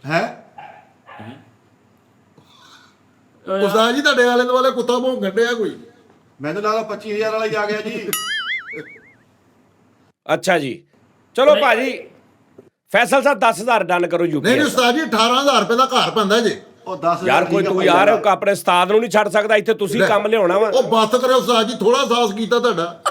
ਹੈ ਉਸਤਾਦ ਜੀ ਤੁਹਾਡੇ ਆਲੇ ਦੁਆਲੇ ਕੁੱਤਾ ਭੌਂਕਣ ਡਿਆ ਕੋਈ? ਮੈਨੂੰ ਲੱਗਦਾ 25,000 ਵਾਲਾ ਹੀ ਆ ਗਿਆ ਜੀ। ਅੱਛਾ ਜੀ, ਚਲੋ ਭਾਜੀ ਫੈਸਲ ਸਾਹਿਬ 10,000 ਡਨ ਕਰੋ ਨਹੀਂ ਯੂਪੀ। ਉਸਤਾਦ ਜੀ 18,000 ਰੁਪਏ ਦਾ ਘਰ ਪੈਂਦਾ ਜੇ। ਉਹ 10,000 ਯਾਰ ਕੋਈ ਤੂੰ ਯਾਰ ਆਪਣੇ ਉਸਤਾਦ ਨੂੰ ਨਹੀਂ ਛੱਡ ਸਕਦਾ, ਇੱਥੇ ਤੁਸੀਂ ਕੰਮ ਲਿਆਉਣਾ ਵਾ। ਉਹ ਬੱਤ ਕਰਿਓ ਉਸਤਾਦ ਜੀ, ਥੋੜਾ ਸਾਹਸ ਕੀਤਾ ਤੁਹਾਡਾ।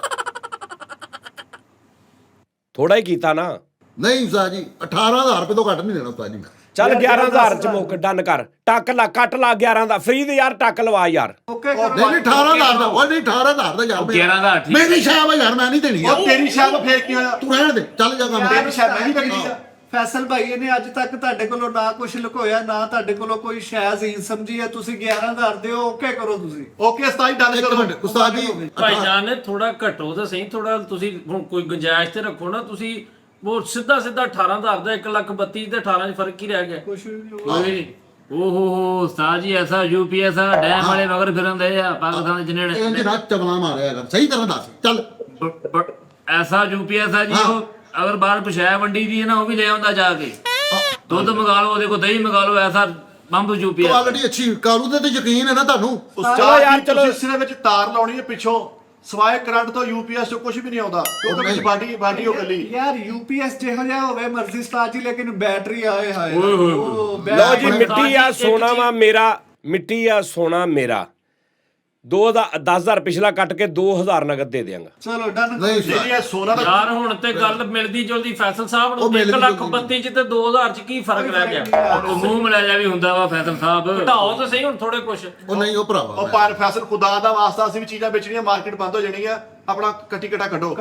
ਥੋੜਾ ਹੀ ਕੀਤਾ ਨਾ। ਨਹੀਂ ਉਸਤਾਦ ਜੀ 18,000 ਰੁਪਏ ਤੋਂ ਘੱਟ ਨਹੀਂ ਦੇਣਾ ਉਸਤਾਦ ਜੀ ਮੈਂ। ਚੱਲ 11,000 ਚ ਮੁੱਕ ਡਨ ਕਰ, ਟੱਕ ਲਾ, ਕੱਟ ਲਾ 11 ਦਾ ਫ੍ਰੀ ਦੇ ਯਾਰ, ਟੱਕ ਲਵਾ ਯਾਰ। ਓਕੇ ਨਹੀਂ ਨਹੀਂ 18,000 ਦਾ, ਉਹ ਨਹੀਂ 18,000 ਦਾ ਯਾਰ। 11,000 ਠੀਕ। ਮੇਰੀ ਸ਼ਾਬ ਯਾਰ, ਮੈਂ ਨਹੀਂ ਦੇਣੀ ਯਾਰ। ਉਹ ਤੇਰੀ ਸ਼ਾਮ ਫੇਰ ਕੀ ਹੋਇਆ? ਤੂੰ ਰਹਿਣ ਦੇ, ਚੱਲ ਜਾ ਕੰਮ ਤੇਰੀ ਸ਼ਾਮ ਮੈਂ ਨਹੀਂ ਲੱਗਦੀ ਆ। ਫੈਸਲ ਭਾਈ ਨੇ ਅੱਜ ਤੱਕ ਤੁਹਾਡੇ ਕੋਲੋਂ ਨਾ ਕੁਝ ਲੁਕੋਇਆ, ਨਾ ਤੁਹਾਡੇ ਕੋਲੋਂ ਕੋਈ ਸ਼ੈ ਜ਼ੀਨ ਸਮਝੀ ਹੈ। ਤੁਸੀਂ 11,000 ਦਿਓ, ਓਕੇ ਕਰੋ ਤੁਸੀਂ। ਓਕੇ 27 ਡਨ ਇੱਕ ਕਰੋ। ਮਿੰਟ ਉਸਤਾਦ ਜੀ, ਭਾਈ ਜਾਨ ਨੇ ਥੋੜਾ ਘਟੋ ਤਾਂ ਸਹੀ, ਥੋੜਾ ਤੁਸੀਂ ਹੁਣ ਕੋਈ ਗੁੰਜਾਇਸ਼ ਤੇ ਰੱਖੋ ਨਾ। ਤੁਸੀਂ ਉਹ ਸਿੱਧਾ 18,000 ਦਾ 1,32,000 ਤੇ 18 ਚ ਫਰਕ ਹੀ ਰਹਿ ਗਿਆ। ਕੁਝ ਵੀ ਨਹੀਂ ਓਏ ਓ ਹੋ ਉਸਤਾਦ ਜੀ, ਐਸਾ ਯੂਪੀਐਸ ਆ ਡੈਮ ਵਾਲੇ ਮਗਰ ਫਿਰਦੇ ਆ ਪਾਕਿਸਤਾਨ ਦੇ ਜਿੰਨੇ ਇੰਜ ਨਾ ਚਵਲਾ ਮਾਰਿਆ ਕਰ, ਸਹੀ ਤਰ੍ਹਾਂ ਦੱਸ ਚੱਲ। ਐਸਾ ਯੂਪੀਐਸ ਆ ਜੀ, ਉਹ ਅਗਰ ਬਾਹਰ ਪਛਾਇਆ ਵੰਡੀ ਦੀ ਹੈ ਨਾ, ਉਹ ਵੀ ਲੈ ਆਉਂਦਾ ਜਾ ਕੇ। ਦੁੱਧ ਮੰਗਾ ਲਓ, ਉਹਦੇ ਕੋਲ ਦਹੀਂ ਮੰਗਾ ਲਓ, ਐਸਾ ਬੰਬ ਯੂਪੀਐਸ। ਕੁਆਲਿਟੀ ਅੱਛੀ, ਕਾਲੂ ਦੇ ਤੇ ਯਕੀਨ ਹੈ ਨਾ ਤੁਹਾਨੂੰ। ਚਲੋ ਯਾਰ, ਚਲੋ। ਤੁਸੀਂ ਸਿਰੇ ਵਿੱਚ ਤਾਰ ਲਾਉਣੀ ਹੈ ਪਿੱਛੋਂ, ਸਵਾਏ ਕਰੰਟ ਤੋਂ ਯੂਪੀਐਸ ਤੋਂ ਕੁਝ ਵੀ ਨਹੀਂ ਆਉਂਦਾ, ਕਿਉਂਕਿ ਵਿੱਚ ਬਾਡੀ ਹੋ ਗੱਲੀ। ਯਾਰ ਯੂਪੀਐਸ ਜਿਹੋ ਜਿਹਾ ਹੋਵੇ ਮਰਜ਼ੀ ਉਸਤਾਦ ਜੀ, ਲੇਕਿਨ ਬੈਟਰੀ ਆਏ ਹਾਏ। ਓਏ ਹੋਏ ਹੋਏ। ਲਓ ਜੀ, ਮਿੱਟੀ ਆ ਸੋਨਾ ਵਾ ਮੇਰਾ, ਮਿੱਟੀ ਆ ਸੋਨਾ ਮੇਰਾ। 10,000 ਪਿਛਲਾ ਕੱਟ ਕੇ 2,000 ਨਗਦ ਦੇ ਦਿਆਂਗਾ। ਚਲੋ ਡਨ। ਨਹੀਂ ਜਿਹੜੀ ਇਹ ਸੋਨਾ ਦਾ ਯਾਰ ਹੁਣ ਤੇ ਗੱਲ ਮਿਲਦੀ ਜੁਲਦੀ ਫੈਸਲ ਸਾਹਿਬ ਨੂੰ। 1,32,000 ਚ ਤੇ 2,000 ਚ ਕੀ ਫਰਕ ਰਹਿ ਗਿਆ? ਉਹ ਮੂੰਹ ਮਿਲਾਇਆ ਵੀ ਹੁੰਦਾ ਵਾ ਫੈਸਲ ਸਾਹਿਬ। ਘਟਾਓ ਤਾਂ ਸਹੀ ਹੁਣ ਥੋੜੇ ਕੁਛ। ਉਹ ਨਹੀਂ ਉਹ ਭਰਾਵਾ ਉਹ ਪਾਰ ਫੈਸਲ ਖੁਦਾ ਦਾ ਵਾਸਤਾ, ਅਸੀਂ ਵੀ ਚੀਜ਼ਾਂ ਵੇਚਣੀਆਂ, ਮਾਰਕੀਟ ਬੰਦ ਹੋ ਜਾਣੀ ਆ, ਆਪਣਾ ਕੱਟੀ ਕਟਾ ਕੱਢੋ।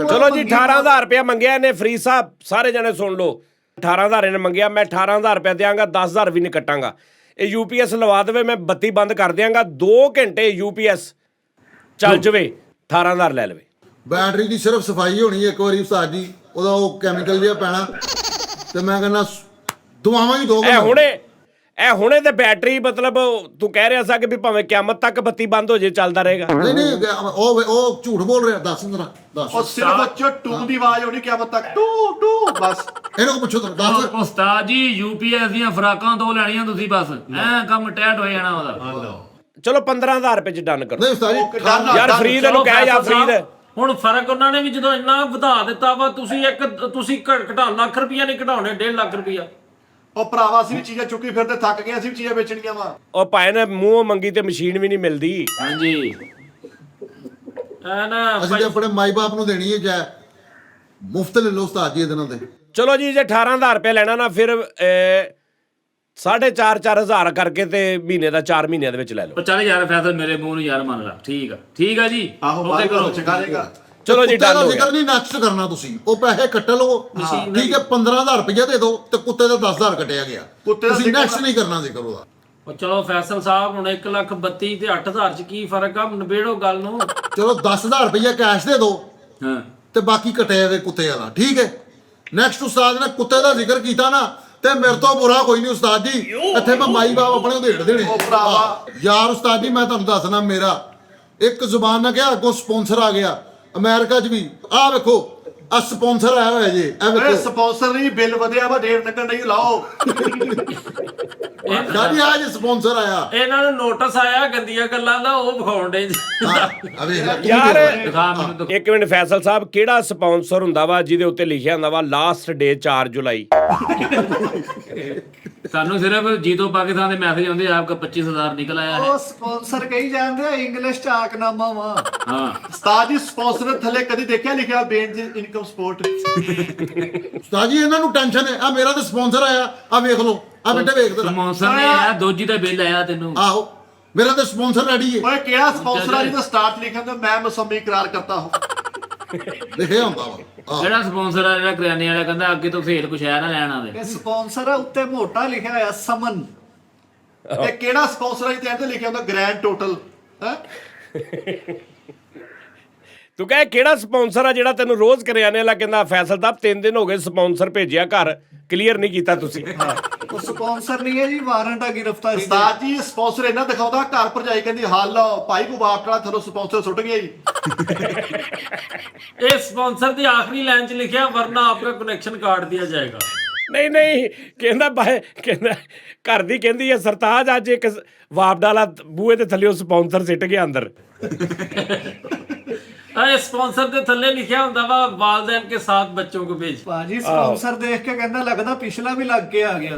ਚਲੋ ਜੀ 18,000 ਰੁਪਇਆ ਮੰਗਿਆ ਇਹਨੇ ਫਰੀਦ ਸਾਹਿਬ, ਸਾਰੇ ਜਣੇ ਸੁਣ ਲਓ। 18,000 ਇਹਨੇ ਮੰਗਿਆ, ਮੈਂ 18,000 ਰੁਪਇਆ ਦਿਆਂਗਾ, 10,000 ਵੀ ਨਹੀਂ ਕੱਟਾਂਗਾ। ਇਹ ਯੂਪੀਐਸ ਲਵਾ ਦੇਵੇ, ਮੈਂ ਬੱਤੀ ਬੰਦ ਕਰ ਦਿਆਂਗਾ। 2 ਘੰਟੇ ਯੂਪੀਐਸ ਚੱਲ ਜਵੇ, 18,000 ਲੈ ਲਵੇ। ਬੈਟਰੀ ਦੀ ਸਿਰਫ ਸਫਾਈ ਹੋਣੀ ਇੱਕ ਵਾਰੀ ਉਸਤਾਦ ਜੀ, ਉਹਦਾ ਉਹ ਕੈਮੀਕਲ ਜਿਹਾ ਪੈਣਾ, ਤੇ ਮੈਂ ਕਹਿੰਦਾ ਦੁਆਵਾਂ ਹੀ ਦੋਗੇ। ਇਹ ਹੁਣੇ ਤੇ ਬੈਟਰੀ, ਮਤਲਬ ਤੂੰ ਕਹਿ ਰਿਹਾ ਸੀ ਕਿ ਵੀ ਭਾਵੇਂ ਕਿਆਮਤ ਤੱਕ ਬੱਤੀ ਬੰਦ ਹੋ ਜੇ ਚੱਲਦਾ ਰਹੇਗਾ। ਨਹੀਂ ਨਹੀਂ ਉਹ ਝੂਠ ਬੋਲ ਰਿਹਾ, ਦੱਸ ਜਰਾ ਦੱਸ। ਉਹ ਸਿਰਫ ਬੱਚੋ ਟੂ ਦੀ ਆਵਾਜ਼ ਹੋਣੀ ਕਿਆਮਤ ਤੱਕ, ਟੂ ਬਸ। ਇਹਨੂੰ ਪੁੱਛੋ ਤਾਂ ਦੱਸ। ਉਸਤਾਦ ਜੀ ਯੂਪੀਐਸ ਦੀਆਂ ਫਰਾਕਾਂ 2 ਲੈਣੀਆਂ ਤੁਸੀਂ ਬਸ, ਐ ਕੰਮ ਟੈਟ ਹੋ ਜਾਣਾ ਉਹਦਾ। ਚਲੋ 15,000 ਰੁਪਏ ਚ ਡਨ ਕਰੋ। ਨਹੀਂ ਉਸਤਾਦ ਜੀ ਯਾਰ ਫਰੀਦ ਨੂੰ ਕਹਿ ਜਾ, ਫਰੀਦ ਹੁਣ ਫਰਕ ਉਹਨਾਂ ਨੇ ਵੀ ਜਦੋਂ ਇੰਨਾ ਵਧਾ ਦਿੱਤਾ ਵਾ, ਤੁਸੀਂ ਘਟਾ ਲੱਖ ਰੁਪਇਆ ਨਹੀਂ ਘਟਾਉਣੇ, 1.5 ਲੱਖ ਰੁਪਇਆ। ਉਹ ਭਰਾਵਾ ਅਸੀਂ ਵੀ ਚੀਜ਼ਾਂ ਚੁੱਕੀ ਫਿਰਦੇ ਥੱਕ ਗਏ, ਅਸੀਂ ਵੀ ਚੀਜ਼ਾਂ ਵੇਚਣੀਆਂ ਵਾ। ਉਹ ਭਾਏ ਨੇ ਮੂੰਹ ਮੰਗੀ ਤੇ ਮਸ਼ੀਨ ਵੀ ਨਹੀਂ ਮਿਲਦੀ। ਹਾਂਜੀ ਐ ਨਾ ਅਸੀਂ ਤੇ ਆਪਣੇ ਮਾਈ ਬਾਪ ਨੂੰ ਦੇਣੀ ਹੈ, ਜਾਂ ਮੁਫਤ ਲੈ ਲਓ ਉਸਤਾਦ ਜੀ ਇਹਦੇ ਨਾਲ ਤੇ। ਚਲੋ ਜੀ ਜੇ 18,000 ਰੁਪਏ ਲੈਣਾ ਨਾ, ਫਿਰ 4,500 ਕਰਕੇ ਤੇ ਮਹੀਨੇ ਦਾ 4 ਮਹੀਨਿਆਂ ਦੇ ਵਿੱਚ ਲੈ ਲਓ। ਉਹ ਚੱਲ ਯਾਰ ਫੈਸਲ ਮੇਰੇ ਮੂੰਹ ਨੂੰ ਯਾਰ ਮੰਨ ਲਾ, ਠੀਕ ਆ ਜੀ। ਆਹੋ Okay ਬਾਈ ਕਰੋ। ਚੰਗਾ ਰਹੇਗਾ। ਚਲੋ ਜੀ, ਕੁੱਤੇ ਡਨ ਦਾ ਹੋ ਜ਼ਿਕਰ ਗਿਆ। ਨਹੀਂ ਨੈਕਸਟ ਕਰਨਾ ਤੁਸੀਂ, ਉਹ ਪੈਸੇ ਕੱਟ ਲਓ ਠੀਕ ਹੈ, 15,000 ਰੁਪਏ ਦੇ ਦਿਓ ਤੇ ਕੁੱਤੇ ਦਾ 10,000 ਕੱਟਿਆ ਗਿਆ, ਕੁੱਤੇ ਦਾ ਤੁਸੀਂ ਜ਼ਿਕਰ ਨੈਕਸਟ ਨਹੀਂ ਕਰਨਾ ਜ਼ਿਕਰ ਉਹਦਾ। ਉਹ ਚਲੋ ਫੈਸਲ ਸਾਹਿਬ, ਹੁਣ 1,32,000 ਤੇ 8,000 ਚ ਕੀ ਫਰਕ ਆ? ਨਿਬੇੜੋ ਗੱਲ ਨੂੰ। ਚਲੋ 10,000 ਰੁਪਏ ਕੈਸ਼ ਦੇ ਦਿਓ ਹਾਂ ਤੇ ਬਾਕੀ ਕੱਟਿਆ ਦੇ ਕੁੱਤੇ ਵਾਲਾ, ਠੀਕ ਹੈ। ਨੈਕਸਟ ਉਸਤਾਦ ਨੇ ਕੁੱਤੇ ਦਾ ਜ਼ਿਕਰ ਕੀਤਾ ਨਾ ਤੇ ਮੇਰੇ ਤੋਂ ਬੁਰਾ ਕੋਈ ਨਹੀਂ ਉਸਤਾਦ ਜੀ, ਇੱਥੇ ਮੈਂ ਮਾਈ ਬਾਪ ਆਪਣੇ ਉਧੇੜ ਦੇਣੇ। ਉਹ ਭਰਾਵਾ। ਯਾਰ ਉਸਤਾਦ ਜੀ ਮੈਂ ਤੁਹਾਨੂੰ ਦੱਸਣਾ, ਮੇਰਾ ਇੱਕ ਜ਼ੁਬਾਨ ਨਾਲ ਕਿਹਾ, ਅੱਗੋਂ ਸਪਾਂਸਰ ਆ ਗਿਆ ਅਮਰੀਕਾ 'ਚ ਵੀ। ਆਹ ਵੇਖੋ ਆ ਸਪਾਂਸਰ ਆਇਆ ਹੋਇਆ ਜੀ, ਇਹ ਓਏ ਵੇਖੋ ਸਪਾਂਸਰ ਨਹੀਂ, ਬਿੱਲ ਵਧਿਆ ਵਾ, ਡੇਢ ਨੰਗਣ ਨਹੀਂ ਲਾਓ। ਦਾਦੀ ਆ ਜੀ ਸਪਾਂਸਰ ਆਇਆ। ਇਹਨਾਂ ਨੂੰ ਨੋਟਿਸ ਆਇਆ ਗੰਦੀਆਂ ਗੱਲਾਂ ਦਾ, ਉਹ ਵਿਖਾਉਣ ਦੇ। ਹਾਂ ਆ ਵੇਖ ਲੈ, ਯਾਰ ਦਿਖਾ ਮੈਨੂੰ ਦਿਖਾ। ਇੱਕ ਮਿੰਟ ਫੈਸਲ ਸਾਹਿਬ, ਕਿਹੜਾ ਸਪਾਂਸਰ ਹੁੰਦਾ ਵਾ ਜਿਹਦੇ ਉੱਤੇ ਲਿਖਿਆ ਹੁੰਦਾ ਵਾ ਲਾਸਟ ਡੇ 4 ਜੁਲਾਈ? ਸਾਨੂੰ ਸਿਰਫ ਜੀਤੋ ਪਾਕਿਸਤਾਨ ਦੇ ਮੈਸੇਜ ਆਉਂਦੇ ਆਪਕਾ 25,000 ਨਿਕਲ ਆਇਆ ਹੈ। ਉਹ ਸਪਾਂਸਰ ਕਹੀ ਜਾਂਦੇ ਆ, ਇੰਗਲਿਸ਼ ਚ ਆਕਨਾਮਾ ਵਾ। ਹਾਂ ਉਸਤਾਦ ਜੀ ਸਪਾਂਸਰ ਦੇ ਥੱਲੇ ਕਦੀ ਦੇਖਿਆ ਲਿਖਿਆ ਬੇਨਜ ਇਨਕਮ ਸਪੋਰਟ? ਉਸਤਾਦ ਜੀ ਇਹਨਾਂ ਨੂੰ ਟੈਨਸ਼ਨ ਹੈ, ਆ ਮੇਰਾ ਤਾਂ ਸਪਾਂਸਰ ਆਇਆ, ਆ ਵੇਖ ਲਓ, ਆ ਬੇਟੇ ਵੇਖ ਤੇ ਸਪਾਂਸਰ ਨੇ ਆਇਆ, ਦੋਜੀ ਦਾ ਬਿੱਲ ਆਇਆ ਤੈਨੂੰ। ਆਹੋ ਮੇਰਾ ਤਾਂ ਸਪਾਂਸਰ ਰੈਡੀ ਹੈ, ਓਏ ਕਿਹੜਾ ਸਪਾਂਸਰ ਆ ਜਿਹਦਾ ਸਟਾਰਟ ਲਿਖਿਆ ਹੁੰਦਾ ਮੈਂ ਮਸੰਮੀ ਇਕਰਾਰ ਕਰਤਾ ਹਾਂ। ਲਿਖਿਆ ਹੁੰਦਾ ਵਾ। ਆਹ, ਜਿਹੜਾ ਸਪਾਂਸਰ ਆ, ਜਿਹੜਾ ਕਰਿਆਨੇ ਵਾਲਾ ਕਹਿੰਦਾ ਅੱਗੇ ਤੋਂ ਫੇਰ ਕੁਛ ਹੈ ਨਾ ਲੈਣ ਆਵੇ। ਇਹ ਸਪਾਂਸਰ ਆ, ਉੱਤੇ ਮੋਟਾ ਲਿਖਿਆ ਹੋਇਆ ਸਮਨ। ਇਹ ਕਿਹੜਾ ਸਪਾਂਸਰ ਆ ਜਿਹਦੇ ਤੇ ਲਿਖਿਆ ਹੁੰਦਾ ਗ੍ਰੈਂਡ ਟੋਟਲ ਹੈ? ਤੂੰ ਕਹੇ ਕਿਹੜਾ ਸਪਾਂਸਰ ਆ ਜਿਹੜਾ ਤੈਨੂੰ ਰੋਜ਼ ਕਰਿਆਨੇ ਵਾਲਾ ਕਹਿੰਦਾ ਫੈਸਲ ਸਾਹਿਬ 3 ਦਿਨ ਹੋ ਗਏ ਸਪਾਂਸਰ ਭੇਜਿਆ ਘਰ, ਕਲੀਅਰ ਨਹੀਂ ਕੀਤਾ ਤੁਸੀਂ। ਉਹ ਸਪਾਂਸਰ ਨਹੀਂ ਹੈ ਜੀ, ਵਾਰੰਟ ਆ ਗ੍ਰਿਫਤਾਰੀ ਦਾ। ਉਸਤਾਦ ਜੀ ਸਪਾਂਸਰ ਇਹਨਾਂ ਦਿਖਾਉਂਦਾ, ਘਰ ਭਰਜਾਈ ਕਹਿੰਦੀ ਹਾਲ ਲਓ ਭਾਈ ਕੋ ਬਾਪ ਵਾਲਾ ਥੱਲੋਂ ਸਪਾਂਸਰ ਸੁੱਟ ਗਿਆ ਜੀ। ਇਹ ਸਪਾਂਸਰ ਦੀ ਆਖਰੀ ਲਾਈਨ ਚ ਲਿਖਿਆ, ਵਰਨਾ ਆਪਕਾ ਕਨੈਕਸ਼ਨ ਕਾਟ ਦਿया ਜਾਏਗਾ। ਨਹੀਂ ਕਹਿੰਦਾ ਕਹਿੰਦਾ ਘਰ ਦੀ ਕਹਿੰਦੀ ਹੈ ਸਰਤਾਜ ਅੱਜ ਇੱਕ ਵਾਪਡਾਲਾ ਬੂਹੇ ਦੇ ਥੱਲੇ ਸਪਾਂਸਰ ਸਿੱਟ ਗਿਆ ਅੰਦਰ। ਇਹ ਸਪਾਂਸਰ ਦੇ ਥੱਲੇ ਲਿਖਿਆ ਹੁੰਦਾ ਵਾ, ਵਾਲदैन के साथ बच्चों को भेज। ਭਾਜੀ ਸਪਾਂਸਰ ਦੇਖ ਕੇ ਕਹਿੰਦਾ ਲੱਗਦਾ ਪਿਛਲਾ ਵੀ ਲੱਗ ਕੇ ਆ ਗਿਆ।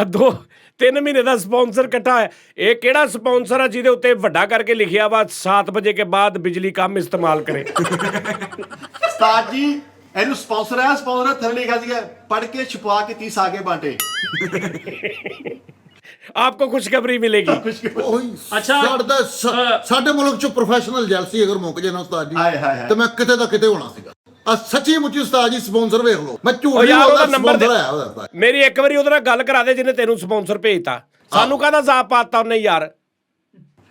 2-3 ਮਹੀਨੇ ਦਾ ਸਪਾਂਸਰ ਇਕੱਠਾ ਹੈ। ਇਹ ਕਿਹੜਾ ਸਪਾਂਸਰ ਆ ਜਿਹਦੇ ਉੱਤੇ ਵੱਡਾ ਕਰਕੇ ਲਿਖਿਆ ਵਾ 7 ਵਜੇ ਕੇ ਬਾਅਦ ਬਿਜਲੀ ਕਮ ਇਸਤੇਮਾਲ ਕਰੇ? ਉਸਤਾਦ ਜੀ ਇਹਨੂੰ ਸਪਾਂਸਰ ਹੈ, ਸਪਾਂਸਰ ਥੱਲੇ ਲਿਖਿਆ ਸੀਗਾ ਪੜ ਕੇ ਛੁਪਾ ਕੇ 30 ਆਗੇ ਬਾਂਟੇ। आपको खुशखबरी मिलेगी। ਉਹੀ ਅੱਛਾ, ਸਾਡੇ ਮੁਲਕ ਚ ਪ੍ਰੋਫੈਸ਼ਨਲ ਜੈਲਸੀ ਅਗਰ ਮੁੱਕ ਜੇ ਨਾ ਉਸਤਾਦ ਹਾਏ ਹਾਏ ਜੀ ਹਾਏ। ਤੇ ਮੈਂ ਕਿਤੇ ਦਾ ਕਿਤੇ ਹੋਣਾ ਸੀਗਾ। ਆ ਸੱਚੀ ਮੁੱਚੀ ਉਸਤਾਦ ਜੀ ਸਪਾਂਸਰ ਵੇਖ ਲਓ, ਮੈਂ ਝੂਠ ਉਹ ਨਹੀਂ ਯਾਰ ਬੋਲਦਾ, ਉਹਦਾ ਨੰਬਰ ਦੇ, ਸਪਾਂਸਰ ਆਇਆ ਉਹਦਾ ਉਸਤਾਦ। ਮੇਰੀ ਇੱਕ ਵਾਰੀ ਉਹਦੇ ਨਾਲ ਗੱਲ ਕਰਾ ਦੇ ਜਿਹਨੇ ਤੈਨੂੰ ਸਪਾਂਸਰ ਭੇਜਤਾ। ਸਾਨੂੰ ਕਾਹਦਾ ਜ਼ਾਪ ਪਾਤਾ ਉਹਨੇ ਯਾਰ।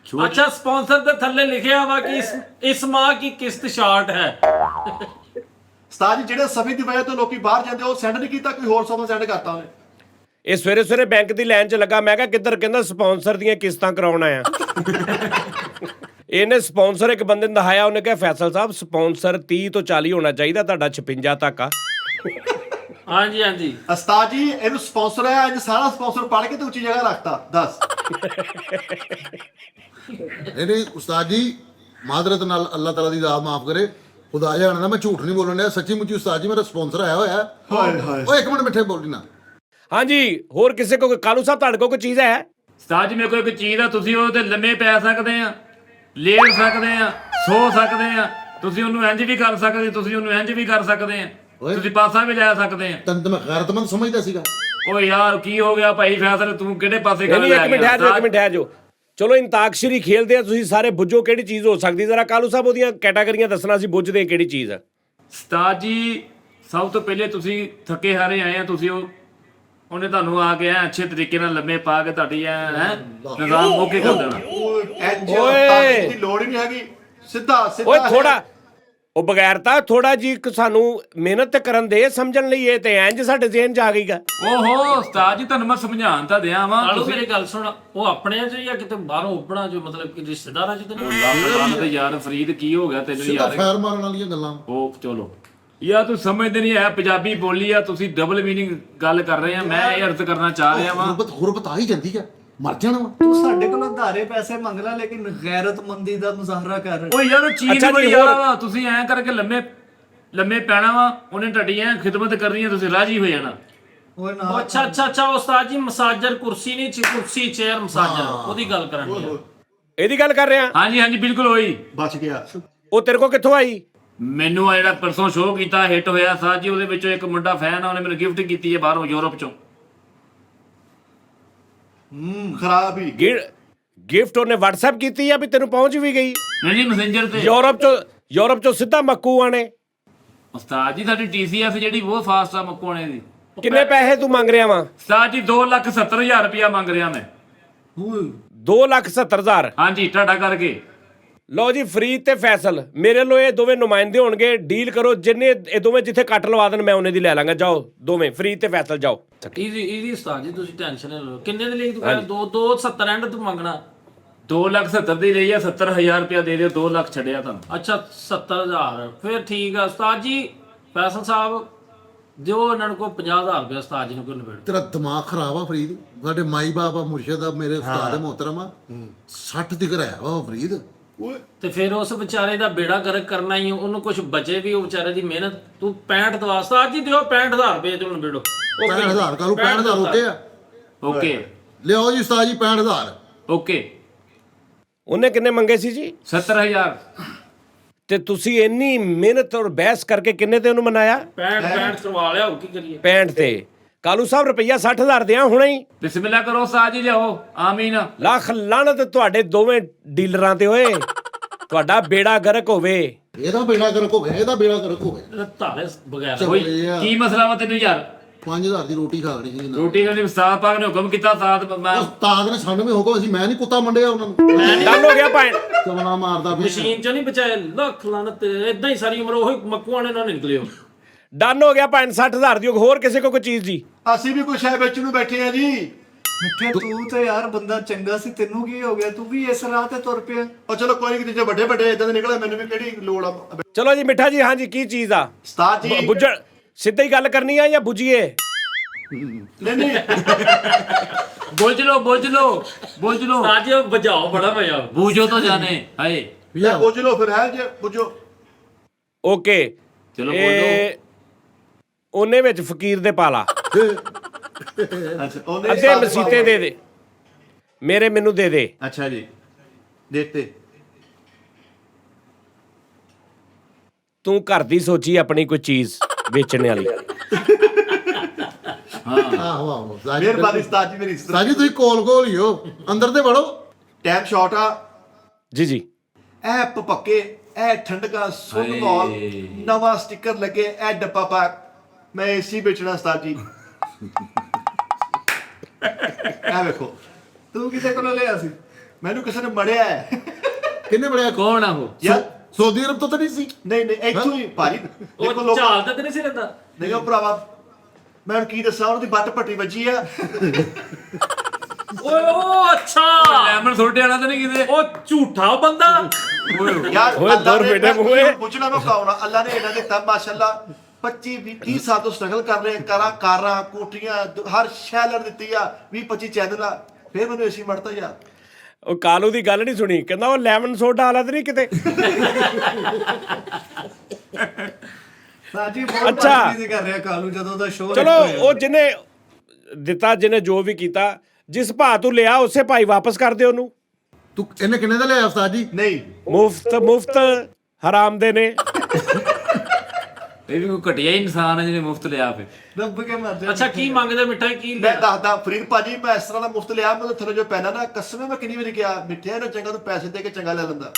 अच्छा, स्पॉन्सर ਦੇ ਥੱਲੇ ਲਿਖਿਆ ਵਾ ਕਿ ਇਸ ਮਾਹ की किस्त शार्ट है। ਉਸਤਾਦ ਜੀ ਜਿਹੜੇ ਸਮੇਂ ਦੀ ਵਜ੍ਹਾ ਤੋਂ ਲੋਕੀ ਬਾਹਰ ਜਾਂਦੇ ਉਹ ਸੈਂਡ ਨਹੀਂ ਕੀਤਾ, ਕੋਈ ਹੋਰ ਸਮਾਂ ਸੈਂਡ ਕਰਤਾ ਉਹਨੇ। ਇਹ ਸਵੇਰੇ ਸਵੇਰੇ ਬੈਂਕ ਦੀ ਲਾਈਨ 'ਚ ਲੱਗਾ, ਮੈਂ ਕਿਹਾ ਕਿੱਧਰ? ਕਹਿੰਦਾ ਸਪਾਂਸਰ ਦੀਆਂ ਕਿਸ਼ਤਾਂ ਕਰਾਉਣ ਆਇਆ। ਇਹਨੇ ਸਪਾਂਸਰ ਇੱਕ ਬੰਦੇ ਨੂੰ ਦਿਖਾਇਆ, ਉਹਨੇ ਕਿਹਾ ਫੈਸਲ ਸਾਹਿਬ ਸਪਾਂਸਰ 30 ਤੋਂ 40 ਹੋਣਾ ਚਾਹੀਦਾ, ਤੁਹਾਡਾ 56 ਤੱਕ ਆ। ਹਾਂਜੀ ਹਾਂਜੀ। ਉਸਤਾਦ ਜੀ ਇਹਨੂੰ ਸਪਾਂਸਰ ਹੈ, ਅੱਜ ਸਾਰਾ ਸਪਾਂਸਰ ਪੜ ਕੇ ਤੇ ਉੱਚੀ ਜਗ੍ਹਾ ਰੱਖਤਾ। ਦੱਸ ਨਹੀਂ ਉਸਤਾਦ ਜੀ ਮਾਦਰਤ ਨਾਲ ਅੱਲਾਹ ਤਾਲਾ ਦੀ ਦਾਤ ਮਾਫ ਕਰੇ, ਖੁਦਾ ਜਾਣਦਾ ਮੈਂ ਝੂਠ ਨਹੀਂ ਬੋਲਣ ਡਿਆ, ਸੱਚੀ ਮੁੱਚੀ ਉਸਤਾਦ ਜੀ ਮੇਰਾ ਸਪਾਂਸਰ ਆਇਆ ਹੋਇਆ। ਹਾਏ ਹਾਏ। ਓਏ ਇੱਕ ਮਿੰਟ ਮਿੱਠੇ ਬੋਲੀ ਨਾ। ਹਾਂਜੀ, ਹੋਰ ਕਿਸੇ ਕੋ ਕਾਲੂ ਸਾਹਿਬ ਤੁਹਾਡੇ ਕੋਲ ਕੋਈ ਚੀਜ਼ ਹੈ? ਉਸਤਾਦ ਜੀ ਮੇਰੇ ਕੋਲ ਇੱਕ ਚੀਜ਼ ਆ, ਤੁਸੀਂ ਉਹ ਤੇ ਲੰਮੇ ਪੈ ਸਕਦੇ ਆ, ਲੇਟ ਸਕਦੇ ਆ, ਸੋ ਸਕਦੇ ਆ, ਤੁਸੀਂ ਉਹਨੂੰ ਇੰਜ ਵੀ ਕਰ ਸਕਦੇ, ਤੁਸੀਂ ਉਹਨੂੰ ਇੰਜ ਵੀ ਕਰ ਸਕਦੇ ਆ, ਓਏ। ਤੁਸੀਂ ਪਾਸਾ ਵੀ ਲੈ ਸਕਦੇ ਆ। ਤੈਨੂੰ ਤਾਂ ਮੈਂ ਗੈਰਤਮੰਦ ਸਮਝਦਾ ਸੀਗਾ। ਓ ਯਾਰ ਕੀ ਹੋ ਗਿਆ ਭਾਈ ਫੈਸਲ, ਤੂੰ ਕਿਹੜੇ ਪਾਸੇ ਗੱਲ ਨਹੀਂ ਲੈ ਇੱਕ ਮਿੰਟ ਗਿਆ? ਠਹਿਰ ਜਾਓ, ਇੱਕ ਮਿੰਟ ਠਹਿਰ ਜਾਓ। ਚਲੋ ਇੰਤਾਕਸ਼ਰੀ ਖੇਲਦੇ ਆ, ਤੁਸੀਂ ਸਾਰੇ ਬੁੱਝੋ ਕਿਹੜੀ ਚੀਜ਼ ਹੋ ਸਕਦੀ। ਜ਼ਰਾ ਕਾਲੂ ਸਾਹਿਬ ਉਹਦੀਆਂ ਕੈਟਾਗਰੀਆਂ ਦੱਸਣਾ, ਅਸੀਂ ਬੁੱਝਦੇ ਕਿਹੜੀ ਚੀਜ਼ ਆ। ਉਸਤਾਦ ਜੀ ਸਭ ਤੋਂ ਪਹਿਲੇ ਤੁਸੀਂ ਥੱਕੇ ਹਾਰੇ ਆਏ ਆ, ਤੁਸੀਂ ਉਹਨੇ ਤੁਹਾਨੂੰ ਆ ਕੇ ਐ ਅੱਛੇ ਤਰੀਕੇ ਨਾਲ ਲੰਮੇ ਪਾ ਕੇ ਤੁਹਾਡੀ ਐ ਨਿਜ਼ਾਮ ਮੌਕੇ ਕਰ ਦੇਣਾ। ਇੰਜ ਓਏ। ਤਾਕਤ ਦੀ ਲੋੜ ਹੀ ਨਹੀਂ ਹੈਗੀ, ਸਿੱਧਾ ਸਿੱਧਾ ਓਏ ਹੈ। ਥੋੜਾ ਉਹ ਬਗੈਰਤਾ ਥੋੜਾ ਜੀ ਸਾਨੂੰ ਮਿਹਨਤ ਕਰਨ ਦੇ ਸਮਝਣ ਲਈ, ਇਹ ਤੇ ਇੰਜ ਸਾਡੇ ਜ਼ਿਹਨ 'ਚ ਆ ਗਈਗਾ। ਓਹੋ ਉਸਤਾਦ ਜੀ ਤੁਹਾਨੂੰ ਮੈਂ ਸਮਝਾਉਣ ਤਾਂ ਦਿਆਂ ਵਾਂ। ਆਲੂ ਮੇਰੀ ਗੱਲ ਸੁਣ, ਉਹ ਆਪਣਿਆਂ ਚ ਜਾਂ ਕਿਤੇ ਬਾਹਰੋਂ ਉਪਣਾ ਜੋ ਮਤਲਬ ਕਿ ਰਿਸ਼ਤੇਦਾਰਾਂ ਚ ਤੇ ਨਹੀਂ? ਲੱਖ ਤੇ ਯਾਰ ਫਰੀਦ ਕੀ ਹੋ ਗਿਆ ਤੈਨੂੰ ਸਿੱਧਾ ਯਾਰ? ਫੈਰ ਮਾਰਨ ਵਾਲੀਆਂ ਗੱਲਾਂ। ਉਹ ਚਲੋ ਯਾਰ ਤੂੰ ਸਮਝਦੇ ਨਹੀਂ ਹੈ, ਪੰਜਾਬੀ ਬੋਲੀ ਆ, ਤੁਸੀਂ ਡਬਲ ਮੀਨਿੰਗ ਗੱਲ ਕਰ ਰਹੇ ਆ। ਮੈਂ ਇਹ ਅਰਥ ਕਰਨਾ ਚਾਹ ਰਿਹਾ ਵਾਂ। ਗੁਰਬਤ ਆ ਹੀ ਜਾਂਦੀ ਆ, ਮਰ ਜਾਣਾ ਵਾ। ਤੂੰ ਸਾਡੇ ਕੋਲੋਂ ਉਧਾਰੇ ਪੈਸੇ ਮੰਗ ਲੈ, ਲੇਕਿਨ ਗੈਰਤਮੰਦੀ ਦਾ ਮੁਜ਼ਾਹਰਾ ਕਰ। ਓ ਯਾਰ ਉਹ ਚੀਜ਼ ਅੱਛਾ ਜੀ, ਬੜੀ ਹੋਰ? ਆ ਵਾ, ਤੁਸੀਂ ਐਂ ਕਰਕੇ ਲੰਮੇ ਪੈਣਾ ਵਾ, ਉਹਨੇ ਤੁਹਾਡੀ ਐਂ ਖਿਦਮਤ ਕਰਨੀ ਆ, ਤੁਸੀਂ ਰਾਜੀ ਹੋ ਜਾਣਾ। ਓਏ ਉਹ ਨਾ ਅੱਛਾ ਉਸਤਾਦ ਜੀ, ਮਸਾਜਰ ਕੁਰਸੀ ਨਹੀਂ, ਕੁਰਸੀ ਚੇਅਰ ਮਸਾਜਰ, ਉਹਦੀ ਗੱਲ ਕਰਨੀ ਹੈ। ਇਹਦੀ ਗੱਲ ਕਰ ਰਿਹਾ। ਹਾਂਜੀ ਬਿਲਕੁਲ ਹੋਈ। ਬਚ ਗਿਆ। ਉਹ ਤੇਰੇ ਕੋਲ ਕਿੱਥੋਂ ਆਈ? ਮੈਨੂੰ ਆ ਜਿਹੜਾ ਪਰਸੋਂ ਸ਼ੋਅ ਕੀਤਾ ਹਿੱਟ ਹੋਇਆ ਸਾਜ ਜੀ, ਉਹਦੇ ਵਿੱਚੋਂ ਇੱਕ ਮੁੰਡਾ ਫੈਨ ਆ, ਉਹਨੇ ਮੈਨੂੰ ਗਿਫਟ ਕੀਤੀ ਹੈ ਬਾਹਰੋਂ ਯੂਰਪ ਚੋਂ। ਖਰਾਬ ਹੀ ਗਿਫਟ ਉਹਨੇ WhatsApp ਕੀਤੀ ਆ ਵੀ ਤੈਨੂੰ ਪਹੁੰਚ ਵੀ ਗਈ? ਨਹੀਂ ਮੈਸੇਂਜਰ ਤੇ। ਯੂਰਪ ਚੋਂ ਸਿੱਧਾ ਮੱਕੂ ਆਣੇ। ਉਸਤਾਦ ਜੀ ਸਾਡੀ TCS ਜਿਹੜੀ ਬਹੁਤ ਫਾਸਟ ਆ ਮੱਕੋਣੇ ਦੀ। ਕਿੰਨੇ ਪੈਸੇ ਤੂੰ ਮੰਗ ਰਿਹਾ ਵਾ? ਉਸਤਾਦ ਜੀ 2,70,000 ਰੁਪਇਆ ਮੰਗ ਰਿਹਾ ਮੈਂ। 2,70,000? ਹਾਂਜੀ ਤੁਹਾਡਾ ਕਰਕੇ। ਲਓ ਜੀ, ਫਰੀਦ ਤੇ ਫੈਸਲ ਮੇਰੇ ਲੋ ਇਹ ਦੋਵੇਂ ਨੁਮਾਇੰਦੇ ਹੋਣਗੇ। ਡੀਲ ਕਰੋ, ਜਿੰਨੇ ਇਹ ਦੋਵੇਂ ਜਿੱਥੇ ਕੱਟ ਲਵਾ ਦੇਣ ਮੈਂ ਉਹਨੇ ਦੀ ਲੈ ਲਾਂਗਾ। ਜਾਓ ਦੋਵੇਂ, ਫਰੀਦ ਤੇ ਫੈਸਲ ਜਾਓ। ਈਜ਼ੀ ਉਸਤਾਦ ਜੀ, ਤੁਸੀਂ ਟੈਨਸ਼ਨ ਨਾ ਲਓ। ਕਿੰਨੇ ਦੇ ਲਈ ਤੂੰ ਕਹਿੰਦਾ? 270 ਐਂਡ ਤੂੰ ਮੰਗਣਾ? 2,70,000 ਦੀ ਲਈ ਆ, 70,000 ਰੁਪਇਆ ਦੇ ਦਿਓ, 2 ਲੱਖ ਛੱਡਿਆ ਤੁਹਾਨੂੰ। ਅੱਛਾ 70,000, ਫਿਰ ਠੀਕ ਆ ਉਸਤਾਦ ਜੀ। ਫੈਸਲ ਸਾਹਿਬ ਦਿਓ ਉਹਨਾਂ ਨੂੰ ਕੋਈ 50,000 ਰੁਪਏ ਉਸਤਾਦ ਜੀ ਨੂੰ ਕੋਈ ਨਿਬੇੜ। ਤੇਰਾ ਦਿਮਾਗ ਖਰਾਬ ਆ ਫਰੀਦ। ਸਾਡੇ ਮਾਈ ਬਾਪ ਆ, ਮੁਰਸ਼ਿਦ ਆ, ਮੇਰੇ ਉਸਤਾਦ ਮੁਹਤਰਮ ਆ। 60 ਤੱਕ ਆਇਆ ਵਾ ਫਰੀਦ। ਤੇ ਫਿਰ ਉਸ ਵਿਚਾਰੇ ਦਾ ਬੇੜਾ ਗਰਕ ਕਰਨਾ ਹੀ, ਉਹਨੂੰ ਕੁਝ ਬਚੇ ਵੀ ਉਹ ਵਿਚਾਰੇ ਦੀ ਮਿਹਨਤ। ਤੂੰ 65 ਦਵਾ ਉਸਤਾਦ ਜੀ, ਦਿਓ 65,000 ਰੁਪਏ ਤੇ ਨਿਬੇੜੋ। 65,000 ਕਾਲੂ 65,000 ਓਕੇ ਆ। ਓਕੇ ਲਿਆਓ ਜੀ ਉਸਤਾਦ ਜੀ 65,000। ਓਕੇ। ਉਹਨੇ ਕਿੰਨੇ ਮੰਗੇ ਸੀ ਜੀ? 70,000। ਤੇ ਤੁਸੀਂ ਇੰਨੀ ਮਿਹਨਤ ਔਰ ਬਹਿਸ ਕਰਕੇ ਕਿੰਨੇ ਤੇ ਉਹਨੂੰ ਮਨਾਇਆ? 65 ਕਰਵਾ ਲਿਆ, ਹੋਰ ਕੀ ਕਰੀਏ। 65 ਤੇ। ਕਾਲੂ ਸਾਹਿਬ ਰੁਪਈਆ 60,000 ਦਿਆਂ ਹੁਣੇ ਹੀ। ਬਿਸਮਿਲ੍ਲਾ ਕਰੋ ਉਸਤਾਦ ਜੀ, ਲਿਆਓ। ਆਮੀਨ। ਲੱਖ ਲਾਹਨਤ ਤੁਹਾਡੇ ਦੋਵੇਂ ਡੀਲਰਾਂ ਤੇ ਹੋਏ। ਤੁਹਾਡਾ ਬੇੜਾ ਗਰਕ ਹੋਵੇ। ਇਹਦਾ ਬੇੜਾ ਗਰਕ ਹੋਵੇ, ਇਹਦਾ ਬੇੜਾ ਗਰਕ ਹੋਵੇ। ਧਾਰੇ ਬਗੈਰ ਚਲੋ ਓਏ ਇਹ ਆ, ਕੀ ਮਸਲਾ ਵਾ ਤੈਨੂੰ ਯਾਰ? 5,000 ਦੀ ਰੋਟੀ ਖਾਣੀ ਸੀ। ਰੋਟੀ ਖਾਣੀ ਉਸਤਾਦ ਪਾਕ ਨੇ ਹੁਕਮ ਕੀਤਾ। ਸਾਥ ਮੈਂ ਉਸਤਾਦ ਨੇ ਸਾਨੂੰ ਵੀ ਹੁਕਮ ਸੀ, ਮੈਂ ਨਹੀਂ ਕੁੱਤਾ ਮੰਡਿਆ ਉਹਨਾਂ ਨੂੰ। ਡਨ ਹੋ ਗਿਆ ਭਾਈ। ਚਵਣਾ ਮਾਰਦਾ ਪਿਆ। ਮਸ਼ੀਨ ਚੋਂ ਨਹੀਂ ਬਚਾਏ। ਲੱਖ ਲਾਨਤ, ਇਦਾਂ ਹੀ ਸਾਰੀ ਉਮਰ ਉਹੀ ਮੱਕੂਆਂ ਨਾਲ ਨਿਕਲਿਓ। ਡਨ ਹੋ ਗਿਆ ਭਾਈ। 60,000 ਦੀ ਹੋਰ ਕਿਸੇ ਕੋ ਕੋਈ ਚੀਜ਼ ਜੀ? ਅਸੀਂ ਵੀ ਕੁਛ ਹੈ ਵੇਚਣ ਨੂੰ ਬੈਠੇ ਆ ਜੀ। ਮਿੱਠੇ ਤੂੰ ਤੇ ਯਾਰ ਬੰਦਾ ਚੰਗਾ ਸੀ, ਤੈਨੂੰ ਕੀ ਹੋ ਗਿਆ? ਤੂੰ ਵੀ ਇਸ ਰਾਹ ਤੇ ਤੁਰ ਪਿਆ। ਉਹ ਚਲੋ ਕੋਈ ਨਹੀਂ, ਜੇ ਵੱਡੇ ਵੱਡੇ ਇਦਾਂ ਦੇ ਨਿਕਲੇ ਮੈਨੂੰ ਵੀ ਕਿਹੜੀ ਲੋੜ ਆ। ਚਲੋ ਜੀ ਮਿੱਠਾ ਜੀ, ਹਾਂਜੀ ਕੀ ਚੀਜ਼ ਆ? ਉਸਤਾਦ ਜੀ ਬੁੱਝਣ ਸਿੱਧਾ ਹੀ ਗੱਲ ਕਰਨੀ ਆ ਜਾਂ ਬੁੱਝੀਏ? ਨਹੀਂ ਨਹੀਂ ਬੁੱਝ ਲੋ ਬੁੱਝ ਲੋ ਬੁੱਝ ਲੋ। ਅੱਜ ਵਜਾਓ, ਬੜਾ ਮਜ਼ਾ ਆਊ। ਬੂਝੋ ਤਾਂ ਜਾਣੇ ਹਾਏ। ਲੈ ਪੁੱਛ ਲਓ ਫਿਰ, ਹੈ ਜੇ ਪੁੱਛੋ। ਓਕੇ ਚਲੋ ਇਹ ਉਹਨੇ ਵਿੱਚ ਫਕੀਰ ਦੇ ਪਾਲਾ। ਅੱਛਾ ਉਹਨੇ ਅੱਧੇ ਮਸੀਤੇ ਦੇ ਦੇ, ਮੇਰੇ ਮੈਨੂੰ ਦੇ ਦੇ। ਅੱਛਾ ਜੀ, ਦੇਤੇ। ਤੂੰ ਘਰ ਦੀ ਸੋਚੀ ਆਪਣੀ ਕੋਈ ਚੀਜ਼ ਵੇਚਣ ਵਾਲੀ। ਆਹੋ ਆਹੋ ਮਿਹਰਬਾਨੀ ਉਸਤਾਦ ਜੀ, ਮੇਰੀ ਇੱਜ਼ਤ। ਸਾਜੀ ਤੁਸੀਂ ਕੋਲ ਹੀ ਹੋ, ਅੰਦਰ ਤੇ ਵੜੋ। ਟਾਈਮ ਸ਼ਾਰਟ ਆ। ਜੀ ਜੀ। ਇਹ ਪਪੱਕੇ, ਇਹ ਠੰਡਕਾ ਸੁਣ ਮਾਲ, ਨਵਾਂ ਸਟicker ਲੱਗੇ, ਇਹ ਡੱਬਾ ਪੈਕ। ਮੈਂ ਏਸੀ ਵੇਚਣਾ ਉਸਤਾਦ ਜੀ। ਇਹ ਵੇਖੋ, ਤੂੰ ਕਿਤੇ ਕੋਲੋਂ ਲਿਆ ਸੀ? ਮੈਨੂੰ ਕਿਸੇ ਨੇ ਮੜਿਆ ਹੈ। ਕਿੰਨੇ ਬੜਿਆ? ਕੌਣ ਆ ਉਹ? ਯਾਰ ਸਊਦੀ ਅਰਬ ਤੋਂ ਤਾਂ ਨਹੀਂ ਸੀ? ਨਹੀਂ ਨਹੀਂ, ਇੱਥੋਂ ਹੀ ਭਾਜੀ। ਦੇਖੋ ਉਹ ਲੋਕ ਝਾਲ ਤੇ ਨਹੀਂ ਸੀ ਰਹਿੰਦਾ। ਨਹੀਂ ਉਹ ਭਰਾਵਾ, ਮੈਂ ਹੁਣ ਕੀ ਦੱਸਾਂ, ਉਹਦੀ ਬੱਟ ਪੱਟੀ ਵੱਜੀ ਆ। ਓਏ ਉਹ ਅੱਛਾ, ਲੈਮਨ ਸੋਟੇ ਵਾਲਾ ਤਾਂ ਨਹੀਂ ਕਿਤੇ? ਉਹ ਝੂਠਾ ਬੰਦਾ। ਯਾਰ ਓਏ ਦਰ ਬੇਟੇ ਮੂਹੇ। ਪੁੱਛਣਾ ਮੈਂ ਕਾਉਣਾ, ਅੱਲਾ ਨੇ ਇਹਨਾਂ ਦੇ ਤਾਂ ਮਾਸ਼ਾਅੱਲਾ 25-30 ਸਾਲ ਤੋਂ ਸਟਰਗਲ ਕਰ ਰਹੇ, ਕਾਰਾਂ ਕੋਠੀਆਂ ਹਰ ਸ਼ੈ ਲੜ ਦਿੱਤੀ ਆ, 20-25 ਚੈਨਲ ਆ, ਫਿਰ ਮੈਨੂੰ ਏਸੀ ਮੜਤਾ ਯਾਰ। ਉਹ ਕਾਲੂ ਦੀ ਗੱਲ ਨਹੀਂ ਸੁਣੀ, ਕਹਿੰਦਾ ਉਹ ਲੈਮਨ ਸੋਡਾ ਵਾਲਾ ਤੇ ਨਹੀਂ ਕਿਤੇ। ਸਾਜੀ ਬਹੁਤ ਅੱਛਾ। ਬਦਤਮੀਜ਼ੀ ਕਰ ਰਿਹਾ ਕਾਲੂ ਜਦੋਂ ਦਾ ਸ਼ੋਅ। ਚਲੋ ਉਹ ਜਿਹਨੇ ਦਿੱਤਾ, ਜਿਹਨੇ ਜੋ ਵੀ ਕੀਤਾ, ਜਿਸ ਭਾਅ ਤੂੰ ਲਿਆ ਉਸੇ ਭਾਈ ਵਾਪਸ ਕਰ ਦੇ ਉਹਨੂੰ। ਤੂੰ ਇਹਨੇ ਕਿੰਨੇ ਦਾ ਲਿਆ ਉਸਤਾਦ ਜੀ? ਨਹੀਂ ਮੁਫਤ ਹਰਾਮ ਦੇ ਨੇ। ਇਹ ਵੀ ਕੋਈ ਘਟਿਆ ਹੀ ਇਨਸਾਨ ਹੈ ਜਿਹਨੇ ਮੁਫਤ ਲਿਆ ਫਿਰ। ਰੱਬ ਕੇ ਮਰ ਜਾ। ਅੱਛਾ ਕੀ ਮੰਗਦੇ ਮਿੱਠਾਈ? ਕੀ ਮੈਂ ਲਿਆ? ਦੱਸਦਾ ਫਰੀਦ ਭਾਜੀ, ਮੈਂ ਇਸ ਤਰ੍ਹਾਂ ਦਾ ਮੁਫਤ ਲਿਆ, ਮੈਨੂੰ ਥੱਲੇ ਜੋ ਪੈਣਾ ਨਾ, ਕਸਮ ਮੈਂ ਕਿੰਨੀ ਵਾਰੀ ਕਿਹਾ, ਮਿੱਠਿਆ ਨਾ ਚੰਗਾ ਤੂੰ ਪੈਸੇ ਦੇ ਕੇ ਚੰਗਾ ਲੈ ਲੈਂਦਾ।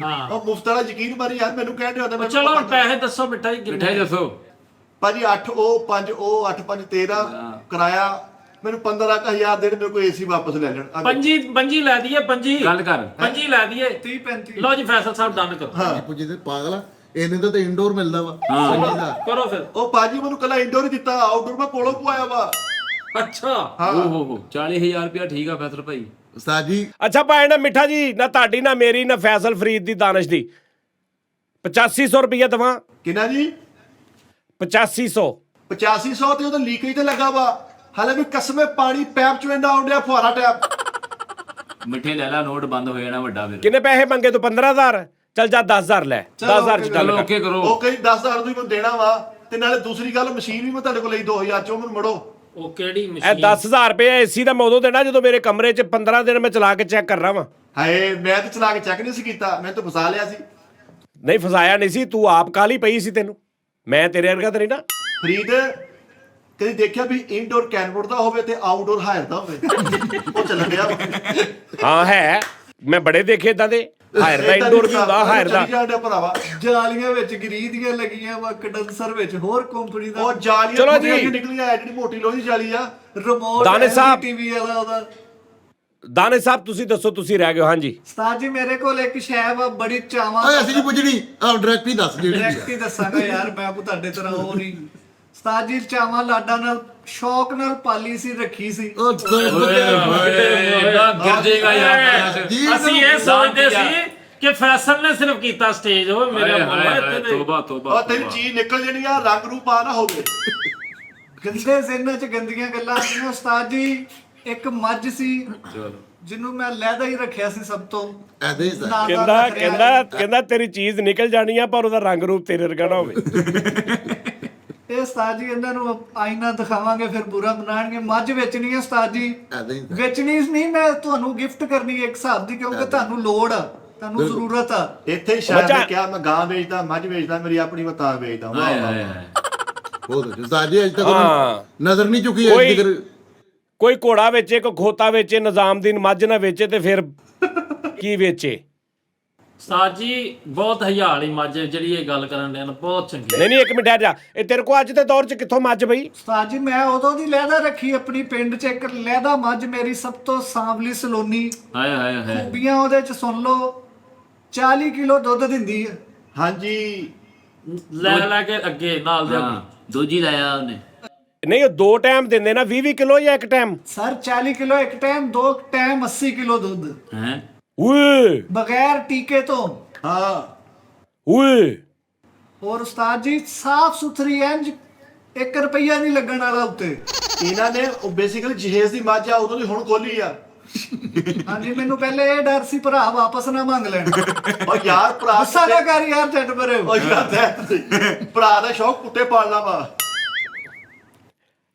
ਹਾਂ ਉਹ ਮੁਫਤ ਵਾਲਾ ਯਕੀਨ ਮਾਰੀ ਯਾਰ, ਮੈਨੂੰ ਕਹਿਣ ਦਿਓ ਉਹ ਚਲੋ ਹੁਣ ਪੈਸੇ ਦੱਸੋ ਮਿੱਠਾਈ ਮਿਠਾਈ ਕਿੰਨੇ? ਦੱਸੋ। ਭਾਜੀ 8 ਉਹ 5 ਉਹ 8 5 13 ਕਿਰਾਇਆ। ਮੈਨੂੰ 15,000 ਦੇਣ, ਮੇਰੇ ਕੋਲ ਏਸੀ ਵਾਪਸ ਲੈ ਲੈਣ। ਪੰਜੀ ਲੈ ਦਈਏ। ਪੰਜੀ ਗੱਲ ਕਰ। ਪੰਜੀ ਲੈ ਦਈਏ। 30-35 ਲਓ ਜੀ ਫੈਸਲ ਸਾਹਿਬ ਡਨ ਕਰੋ। ਪੁੱਜੀ ਤੇ ਪਾਗਲ ਆ, ਇਹਨੇ ਤਾਂ ਇੰਡੋਰ ਮਿਲਦਾ ਵਾ। ਸੰਜੀ ਦਾ ਕਰੋ ਫਿਰ। ਉਹ ਭਾਜੀ ਮੈਨੂੰ ਕੱਲਾ ਇੰਡੋਰ ਹੀ ਦਿੱਤਾ, ਆਊਟਡੋਰ ਮੈਂ ਕੋਲੋਂ ਪਵਾਇਆ ਵਾ। ਅੱਛਾ ਓ ਹੋ 40,000 ਰੁਪਇਆ ਠੀਕ ਆ ਫੈਸਲ ਭਾਈ। ਉਸਤਾਦ ਜੀ ਅੱਛਾ ਭਾਈ ਨਾ ਮਿੱਠਾ ਜੀ, ਨਾ ਤੁਹਾਡੀ ਨਾ ਮੇਰੀ ਨਾ ਫੈਸਲ ਫਰੀਦ ਦੀ ਦਾਨਿਸ਼ ਦੀ 8500 ਰੁਪਇਆ ਦਵਾਂ। ਕਿੰਨਾ ਜੀ? 8500। 8500 ਤੇ ਉਹਦਾ ਲੀਕੇਜ ਤੇ ਲੱਗਾ ਵਾ। ਹਾਲੇ ਵੀ ਕਸਮੇ ਪਾਣੀ ਪੈਪ ਚੋਂ ਇੰਨਾ ਆਉਂਦਿਆ, ਫੁਹਾਰਾ ਟੈਪ। ਮਿੱਠੇ ਲੈ ਲਾ, ਨੋਟ ਬੰਦ ਹੋ ਜਾਣਾ ਵੱਡਾ ਫਿਰ। ਕਿੰਨੇ ਪੈਸੇ ਮੰਗੇ ਤੂੰ? 15,000। ਚੱਲ ਜਾ 10,000 ਲੈ। 10,000 ਚ ਗੱਲ ਚਲੋ ਕਰ। ਓਕੇ ਕਰੋ। ਉਹ ਕਹੀ 10,000 ਤੁਸੀਂ ਮੈਨੂੰ ਦੇਣਾ ਵਾ, ਤੇ ਨਾਲੇ ਦੂਸਰੀ ਗੱਲ, ਮਸ਼ੀਨ ਵੀ ਮੈਂ ਤੁਹਾਡੇ ਕੋਲ ਲਈ 2,000 ਚੋਂ, ਮੈਨੂੰ ਮੜੋ। ਉਹ ਕਿਹੜੀ ਇਹ ਮਸ਼ੀਨ? 10,000 ਰੁਪਏ ਏਸੀ ਦਾ ਮੈਂ ਉਦੋਂ ਦੇਣਾ ਜਦੋਂ ਮੇਰੇ ਕਮਰੇ 'ਚ 15 ਦਿਨ ਮੈਂ ਚਲਾ ਕੇ ਚੈੱਕ ਕਰ ਰਹਾ ਵਾਂ। ਹਾਏ ਮੈਂ ਤੇ ਚਲਾ ਕੇ ਚੈੱਕ ਨਹੀਂ ਸੀ ਕੀਤਾ, ਮੈਂ ਤਾਂ ਫਸਾ ਲਿਆ ਸੀ। ਨਹੀਂ ਫਸਾਇਆ ਨਹੀਂ ਸੀ ਤੂੰ, ਆਪ ਕਾਲੀ ਪਈ ਸੀ ਤੈਨੂੰ। ਮੈਂ ਤੇਰੇ ਵਰਗਾ ਤੇ ਨਹੀਂ ਨਾ। ਫਰੀਦ ਕਦੀ ਦੇਖਿਆ ਵੀ ਇਨਡੋਰ ਕੈਨਵੋਰਡ ਦਾ ਹੋਵੇ ਤੇ ਆਊਟਡੋਰ ਹਾਇਰ ਦਾ ਹੋਵੇ? ਉਹ ਚੱਲ ਰਿਹਾ ਹਾਂ ਹੈ, ਮੈਂ ਬੜੇ ਦੇਖੇ ਇਦਾਂ ਦੇ, ਹਾਇਰ ਦਾ ਇੰਡੋਰ ਵੀ ਹੁੰਦਾ, ਹਾਇਰ ਦਾ। ਜਾਂਦੇ ਭਰਾਵਾ ਜਾਲੀਆਂ ਵਿੱਚ ਗਰੀ ਦੀਆਂ ਲੱਗੀਆਂ ਵਾ, ਕੰਡੈਂਸਰ ਵਿੱਚ ਹੋਰ ਕੰਪਨੀ ਦਾ ਉਹ ਜਾਲੀਆਂ ਚਲੋ ਖੁੱਲੀਆਂ ਜੀ। ਨਿਕਲੀਆਂ ਐ, ਜਿਹੜੀ ਮੋਟੀ ਲੋਹੀ ਜਾਲੀ ਆ। ਰਿਮੋਟ ਦਾਨੇ ਸਾਹਿਬ। ਟੀਵੀ ਵਾਲਾ ਉਹਦਾ। ਦਾਨੇ ਸਾਹਿਬ ਤੁਸੀਂ ਦੱਸੋ, ਤੁਸੀਂ ਰਹਿ ਗਏ ਹੋ। ਹਾਂਜੀ ਉਸਤਾਦ ਜੀ ਮੇਰੇ ਕੋਲ ਇੱਕ ਸ਼ੈ ਵਾ ਬੜੀ ਚਾਵਾਂ ਓਏ ਅਸੀਂ ਨਹੀਂ ਪੁੱਛਣੀ, ਆਹ ਡਾਇਰੈਕਟ ਹੀ ਦੱਸ ਜਿਹੜੀ ਡਾਇਰੈਕਟ ਹੀ ਦੱਸਾਂਗਾ ਯਾਰ, ਮੈਂ ਕੋ ਤੁਹਾਡੇ ਤਰ੍ਹਾਂ ਉਹ ਨਹੀਂ। ਉਸਤਾਦ ਜੀ ਚਾਵਾਂ ਲਾਡਾ ਨਾਲ ਸ਼ੌਕ ਨਾਲ ਪਾਲੀ ਸੀ, ਰੱਖੀ ਸੀ। ਉਹ ਗਿਰਜੇਗਾ ਯਾਰ। ਜੀ ਅਸੀਂ ਇਹ ਸੋਚਦੇ ਸੀ ਕਿ ਫੈਸਲ ਨੇ ਸਿਰਫ ਕੀਤਾ ਸਟੇਜ, ਉਹ ਮੇਰੇ ਮੋਲਾ ਇੱਥੇ ਤੇ ਤੋਬਾ ਉਹ ਤੋਬਾ ਤੇਰੀ ਚੀਜ਼ ਨਿਕਲ ਜਣੀ ਆ, ਰੰਗ ਰੂਪ ਆ ਨਾ ਹੋਵੇ। ਗੰਦੇ ਜ਼ਿਹਨਾਂ 'ਚ ਗੰਦੀਆਂ ਗੱਲਾਂ ਆਉਂਦੀਆਂ। ਉਸਤਾਦ ਜੀ ਇੱਕ ਮੱਝ ਸੀ ਜਿਹਨੂੰ ਮੈਂ ਲਹਿਦਾ ਹੀ ਰੱਖਿਆ ਸੀ ਸਭ ਤੋਂ। ਐਦੇ ਹੀ ਸਰ ਨਾ ਦਾ ਕਹਿੰਦਾ ਨਖਰਿਆ ਕਹਿੰਦਾ ਕਹਿੰਦਾ ਤੇਰੀ ਚੀਜ਼ ਨਿਕਲ ਜਾਣੀ ਆ, ਪਰ ਉਹਦਾ ਰੰਗ ਰੂਪ ਤੇਰੇ ਵਰਗਾ ਨਾ ਹੋਵੇ। ਇਹ ਉਸਤਾਦ ਜੀ ਇਹਨਾਂ ਨੂੰ ਆਈਨਾ ਦਿਖਾਵਾਂਗੇ ਫਿਰ ਬੁਰਾ ਮਨਾਣਗੇ। ਮੱਝ ਵੇਚਣੀ ਹੈ ਉਸਤਾਦ ਜੀ, ਐਦੇ ਹੀ ਸਰ ਵੇਚਣੀ ਨਹੀਂ, ਮੈਂ ਤੁਹਾਨੂੰ ਗਿਫਟ ਕਰਨੀ ਹੈ ਇੱਕ ਹਿਸਾਬ ਦੀ, ਕਿਉਂਕਿ ਤੁਹਾਨੂੰ ਲੋੜ ਆ, ਤੁਹਾਨੂੰ ਜ਼ਰੂਰਤ ਆ। ਇੱਥੇ ਹੀ ਸ਼ਾਇਦ ਬੱਚਾ- ਨੇ ਕਿਹਾ ਮੈਂ ਗਾਂ ਵੇਚਦਾ, ਮੱਝ ਵੇਚਦਾ, ਮੇਰੀ ਆਪਣੀ ਮਤਾਂ ਵੇਚਦਾ। ਵਾਹ ਹਾਏ ਵਾਹ ਹਾਏ ਵਾਹ। ਹਾਏ। ਬਹੁਤ ਉਸਤਾਦ ਜੀ ਅੱਜ ਤੱਕ ਹਾਂ। ਉਹਨੂੰ ਨਜ਼ਰ ਨਹੀਂ ਚੁੱਕੀ ਅੱਜ ਕੋਈ- ਤੱਕ। ਕੋਈ ਘੋੜਾ ਵੇਚੇ, ਕੋਈ ਖੋਤਾ ਵੇਚੇ, ਨਿਜ਼ਾਮਦੀਨ ਮੱਝ ਨਾ ਵੇਚੇ ਤੇ ਫਿਰ ਕੀ ਵੇਚੇ? ਉਸਤਾਦ ਜੀ ਬਹੁਤ ਹਯਾਲੀ ਮੱਝ ਹੈ ਜਿਹੜੀ ਇਹ ਗੱਲ ਕਰਨ ਦੇ, ਬਹੁਤ ਚੰਗੀ। ਨਹੀਂ ਨਹੀਂ, ਇੱਕ ਮਿੰਟ ਠਹਿਰ ਜਾ। ਇਹ ਤੇਰੇ ਕੋ ਅੱਜ ਦੇ ਦੌਰ 'ਚ ਕਿੱਥੋਂ ਮੱਝ ਬਈ? ਉਸਤਾਦ ਜੀ ਮੈਂ ਉਦੋਂ ਦੀ ਲਹਿਦਾ ਰੱਖੀ ਆਪਣੀ ਪਿੰਡ 'ਚ, ਇੱਕ ਲਹਿਦਾ ਮੱਝ ਮੇਰੀ ਸਭ ਤੋਂ ਸਾਂਵਲੀ ਸਲੋਨੀ। ਹਾਏ ਹਾਏ ਹਾਏ। ਖੂਬੀਆਂ ਉਹਦੇ 'ਚ ਸੁਣ ਲਓ, 40 ਕਿਲੋ ਦੁੱਧ ਦਿੰਦੀ ਹੈ। ਹਾਂਜੀ ਲੈ ਕੇ ਅੱਗੇ ਨਾਲ ਦੇ ਹਾਂ, ਦੂਜੀ ਲਾਇਆ ਉਹਨੇ। ਨਹੀਂ, ਉਹ 2 ਟਾਈਮ ਦਿੰਦੇ ਨਾ, 20 ਕਿਲੋ ਜਾਂ ਇੱਕ ਟਾਈਮ? ਸਰ 40 ਕਿਲੋ ਇੱਕ ਟਾਈਮ, 2 ਟਾਈਮ 80 ਕਿਲੋ ਦੁੱਧ ਹੈ ਓਏ ਬਗੈਰ ਟੀਕੇ ਤੋਂ। ਹਾਂ ਓਏ, ਔਰ ਉਸਤਾਦ ਜੀ ਸਾਫ ਸੁਥਰੀ ਇੰਜ 1 ਰੁਪਈਆ ਨਹੀਂ ਲੱਗਣ ਵਾਲਾ ਉੱਤੇ। ਇਹਨਾਂ ਨੇ ਉਹ ਬੇਸਿਕਲੀ ਜਹੇਜ਼ ਦੀ ਮੱਝ ਆ, ਉਦੋਂ ਦੀ ਹੁਣ ਖੋਲੀ ਆ। ਹਾਂਜੀ ਮੈਨੂੰ ਪਹਿਲੇ ਇਹ ਡਰ ਸੀ ਭਰਾ ਵਾਪਸ ਨਾ ਮੰਗ ਲੈਣ। ਉਹ ਯਾਰ ਭਰਾ ਗੁੱਸਾ ਨਾ ਕਰ ਯਾਰ, ਛੱਡ ਪਰੇ। ਉਹ ਯਾਰ ਭਰਾ ਦਾ ਸ਼ੌਕ ਕੁੱਤੇ ਪਾਲਣਾ ਵਾ।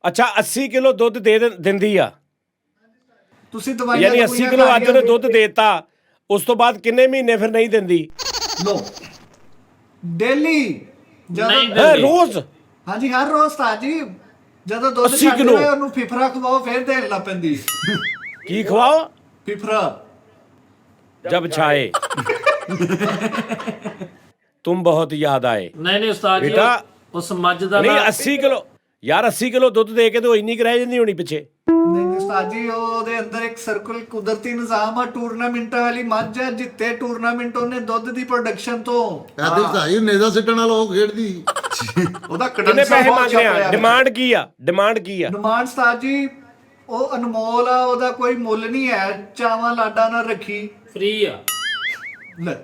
ਅੱਛਾ 80 ਕਿਲੋ ਦੁੱਧ ਦਿੰਦੀ ਆ, ਤੁਸੀਂ ਦਵਾਈਆਂ ਯਾਨੀ 80 ਕਿਲੋ ਅੱਜ ਉਹਨੇ ਦੁੱਧ ਦੇਤਾ, ਉਸ ਤੋਂ ਬਾਅਦ ਕਿੰਨੇ ਮਹੀਨੇ ਫਿਰ ਨਹੀਂ ਦਿੰਦੀ? ਲੋ ਡੇਲੀ ਜਦੋਂ ਨਹੀਂ ਹੈ ਰੋਜ਼? ਹਾਂਜੀ ਹਰ ਰੋਜ਼ ਉਸਤਾਦ ਜੀ ਜਦੋਂ ਦੁੱਧ 80 ਛੱਡ ਕਿਲੋ। ਦੇ ਉਹਨੂੰ ਫਿਫਰਾ ਖਵਾਓ, ਫਿਰ ਦੇਣ ਲੱਗ ਪੈਂਦੀ। ਕੀ ਖਵਾਓ? ਫਿਫਰਾ। ਜਬ ਛਾਏ ਤੁਮ ਬਹੁਤ ਯਾਦ ਆਏ। ਨਹੀਂ ਉਸਤਾਦ ਜੀ ਬੇਟਾ, ਉਸ ਮੱਝ ਦਾ ਨਹੀਂ ਨਾ 80 ਕਿਲੋ ਯਾਰ, 80 ਕਿਲੋ ਦੁੱਧ ਦੇ ਕੇ ਤੇ ਉਹ ਇੰਨੀ ਕੁ ਰਹਿ ਜਾਂਦੀ ਹੋਣੀ ਪਿੱਛੇ। ਨਹੀਂ ਉਸਤਾਦ ਜੀ ਉਹਦੇ ਅੰਦਰ ਇੱਕ ਸਰਕਲ ਕੁਦਰਤੀ ਨਿਜ਼ਾਮ ਆ, ਟੂਰਨਾਮੈਂਟਾਂ ਵਾਲੀ ਮੱਝ ਆ, ਜਿੱਤੇ ਟੂਰਨਾਮੈਂਟ ਉਹਨੇ ਦੁੱਧ ਦੀ ਪ੍ਰੋਡਕਸ਼ਨ ਤੋਂ। ਐਦੇ ਹੀ ਸਹੀ ਨੇਜ਼ਾ ਸਿੱਟਣ ਵਾਲਾ ਉਹ ਖੇਡਦੀ। ਉਹਦਾ ਕਿੰਨੇ ਕੰਡੈਂਸਰ ਪੈਸੇ ਬਹੁਤ ਮੰਗ ਰਹੇ ਆ? ਛਾਪਿਆ। ਡਿਮਾਂਡ ਕੀ ਆ? ਡਿਮਾਂਡ ਕੀ ਆ? ਡਿਮਾਂਡ ਉਸਤਾਦ ਜੀ ਉਹ ਅਨਮੋਲ ਆ, ਉਹਦਾ ਕੋਈ ਮੁੱਲ ਨਹੀਂ ਹੈ। ਚਾਵਾਂ ਲਾਡਾ ਨਾਲ ਰੱਖੀ। ਫ੍ਰੀ ਆ। ਲੈ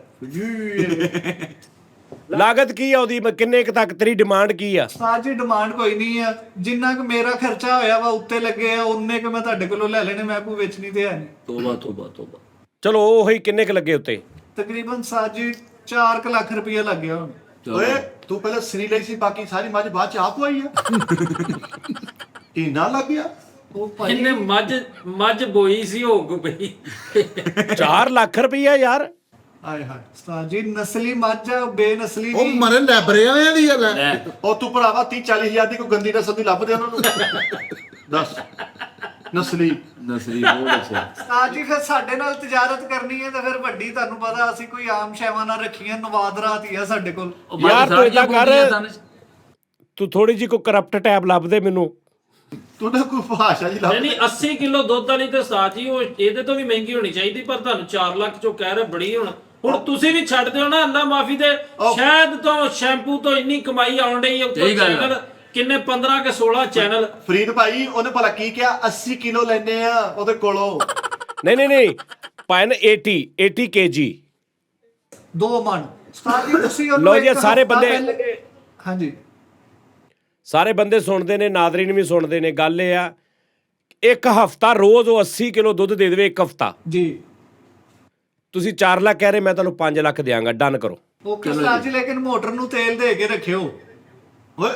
ਲਾਗਤ ਕੀ ਆ ਉਹਦੀ? ਕਿੰਨੇ ਕੁ ਤੱਕ ਤੇਰੀ ਡਿਮਾਂਡ ਕੀ ਆ? ਉਸਤਾਦ ਜੀ ਡਿਮਾਂਡ ਕੋਈ ਨਹੀਂ ਆ, ਜਿੰਨਾ ਕੁ ਮੇਰਾ ਖਰਚਾ ਹੋਇਆ ਵਾ ਉੱਤੇ ਲੱਗੇ ਆ, ਉਨੇ ਕੁ ਮੈਂ ਤੁਹਾਡੇ ਕੋਲੋਂ ਲੈ ਲੈਣੇ, ਮੈਂ ਕੋਈ ਵੇਚਣੀ ਤੇ ਹੈ ਨਹੀਂ। ਤੋਬਾ ਤੋਬਾ ਤੋਬਾ। ਚਲੋ ਉਹੀ ਕਿੰਨੇ ਕੁ ਲੱਗੇ ਉੱਤੇ? ਤਕਰੀਬਨ ਉਸਤਾਦ ਜੀ 4 ਲੱਖ ਰੁਪਇਆ ਲੱਗ ਗਿਆ ਹੁਣ। ਓਏ ਤੂੰ ਪਹਿਲਾਂ ਸਰੀ ਲਈ ਸੀ, ਬਾਕੀ ਸਾਰੀ ਮੱਝ ਬਾਅਦ ਚ ਆਪ ਆਈ ਆ। ਇੰਨਾ ਲੱਗ ਗਿਆ? ਉਹ ਭਾਈ ਇਹਨੇ ਮੱਝ ਬੋਈ ਸੀ, ਹੋ ਗਈ 4 ਲੱਖ ਰੁਪਈਆ ਯਾਰ। ਹਾਏ ਹਾਏ ਉਸਤਾਦ ਜੀ ਨਸਲੀ ਮੱਝ ਆ, ਬੇਨਸਲੀ ਉਹ ਨਹੀਂ। ਮਰੇ ਲੈਬਰੇ ਵਾਲਿਆਂ ਦੀ ਗੱਲ ਹੈ। ਲੈ ਉਹ ਤੂੰ ਭਰਾਵਾ 30-40 ਹਜ਼ਾਰ ਦੀ ਕੋਈ ਗੰਦੀ ਨਸਲ ਦੀ ਲੱਭਦੇ ਉਹਨਾਂ ਨੂੰ। ਦੱਸ ਨਸਲੀ ਨਸਰੀ ਬਹੁਤ ਅੱਛਾ। ਉਸਤਾਦ ਜੀ ਫਿਰ ਸਾਡੇ ਨਾਲ ਤਜਾਰਤ ਕਰਨੀ ਹੈ ਤਾਂ ਫਿਰ ਵੱਡੀ, ਤੁਹਾਨੂੰ ਪਤਾ ਅਸੀਂ ਕੋਈ ਆਮ ਸ਼ੈਵਾਂ ਨਾਲ ਰੱਖੀਆਂ, ਨਵਾਦਰਾਤ ਹੀ ਆ ਸਾਡੇ ਕੋਲ। ਉਹ ਮੱਝ ਯਾਰ ਤੂੰ ਸਾਰੀਆਂ ਏਦਾਂ ਕਰ, ਬੋਲਦੀਆਂ ਸਨ। ਤੂੰ ਥੋੜੀ ਜਿਹੀ ਕੋਈ ਕਰਪਟ ਟੈਬ ਲੱਭ ਦੇ ਮੈਨੂੰ। ਤੂੰ ਨਾ ਕੋਈ ਭਾਸ਼ਾ ਜੀ ਲੱਭ। ਨਹੀਂ 80 ਕਿਲੋ ਦੁੱਧ ਵਾਲੀ ਤੇ ਉਸਤਾਦ ਜੀ ਉਹ ਇਹਦੇ ਤੋਂ ਵੀ ਮਹਿੰਗੀ ਹੋਣੀ ਚਾਹੀਦੀ, ਪਰ ਤੁਹਾਨੂੰ 4 ਲੱਖ ਚੋਂ ਕਹਿ ਰਹੇ ਬੜੀ ਹੁਣ ਤੁਸੀਂ ਵੀ ਛੱਡ ਦਿਓ ਨਾ, ਅੱਲਾ ਮਾਫੀ ਦੇ ਸ਼ਾਇਦ ਤੋਂ ਸ਼ੈਂਪੂ ਤੋਂ ਇੰਨੀ ਕਮਾਈ ਆਉਣ ਡਈ ਹੈ। ਸਹੀ ਗੱਲ ਆ। ਚੈਨਲ ਕਿੰਨੇ 15 ਕੇ 16 ਚੈਨਲ। ਫਰੀਦ ਭਾਈ ਉਹਨੇ ਭਲਾ ਕੀ ਕਿਹਾ? 80 ਕਿਲੋ ਲੈਣੇ ਆ ਉਹਦੇ ਕੋਲੋਂ। ਨਹੀਂ ਪਾਇਨ 80 kg। 2 ਮਣ ਉਸਤਾਦ ਜੀ ਤੁਸੀਂ ਉਹਨੂੰ ਲਓ ਜੀ, ਇੱਕ ਸਾਰੇ ਹਫ਼ਤਾ ਬੰਦੇ- ਪਹਿਲੇ- ਹਾਂਜੀ ਸਾਰੇ ਬੰਦੇ ਸੁਣਦੇ ਨੇ, ਨਾਜ਼ਰੀਨ ਵੀ ਸੁਣਦੇ ਨੇ। ਗੱਲ ਇਹ ਆ, ਇੱਕ ਹਫਤਾ ਰੋਜ਼ ਉਹ 80 ਕਿਲੋ ਦੁੱਧ ਦੇ ਦੇਵੇ, ਇੱਕ ਹਫਤਾ। ਜੀ ਤੁਸੀਂ 4 ਲੱਖ ਕਹਿ ਰਹੇ, ਮੈਂ ਤੁਹਾਨੂੰ 5 ਲੱਖ ਦਿਆਂਗਾ, ਡਨ ਕਰੋ। ਓਕੇ ਉਸਤਾਦ ਜੀ, ਲੇਕਿਨ ਮੋਟਰ ਨੂੰ ਤੇਲ ਦੇ ਕੇ ਰੱਖਿਓ। ਓਏ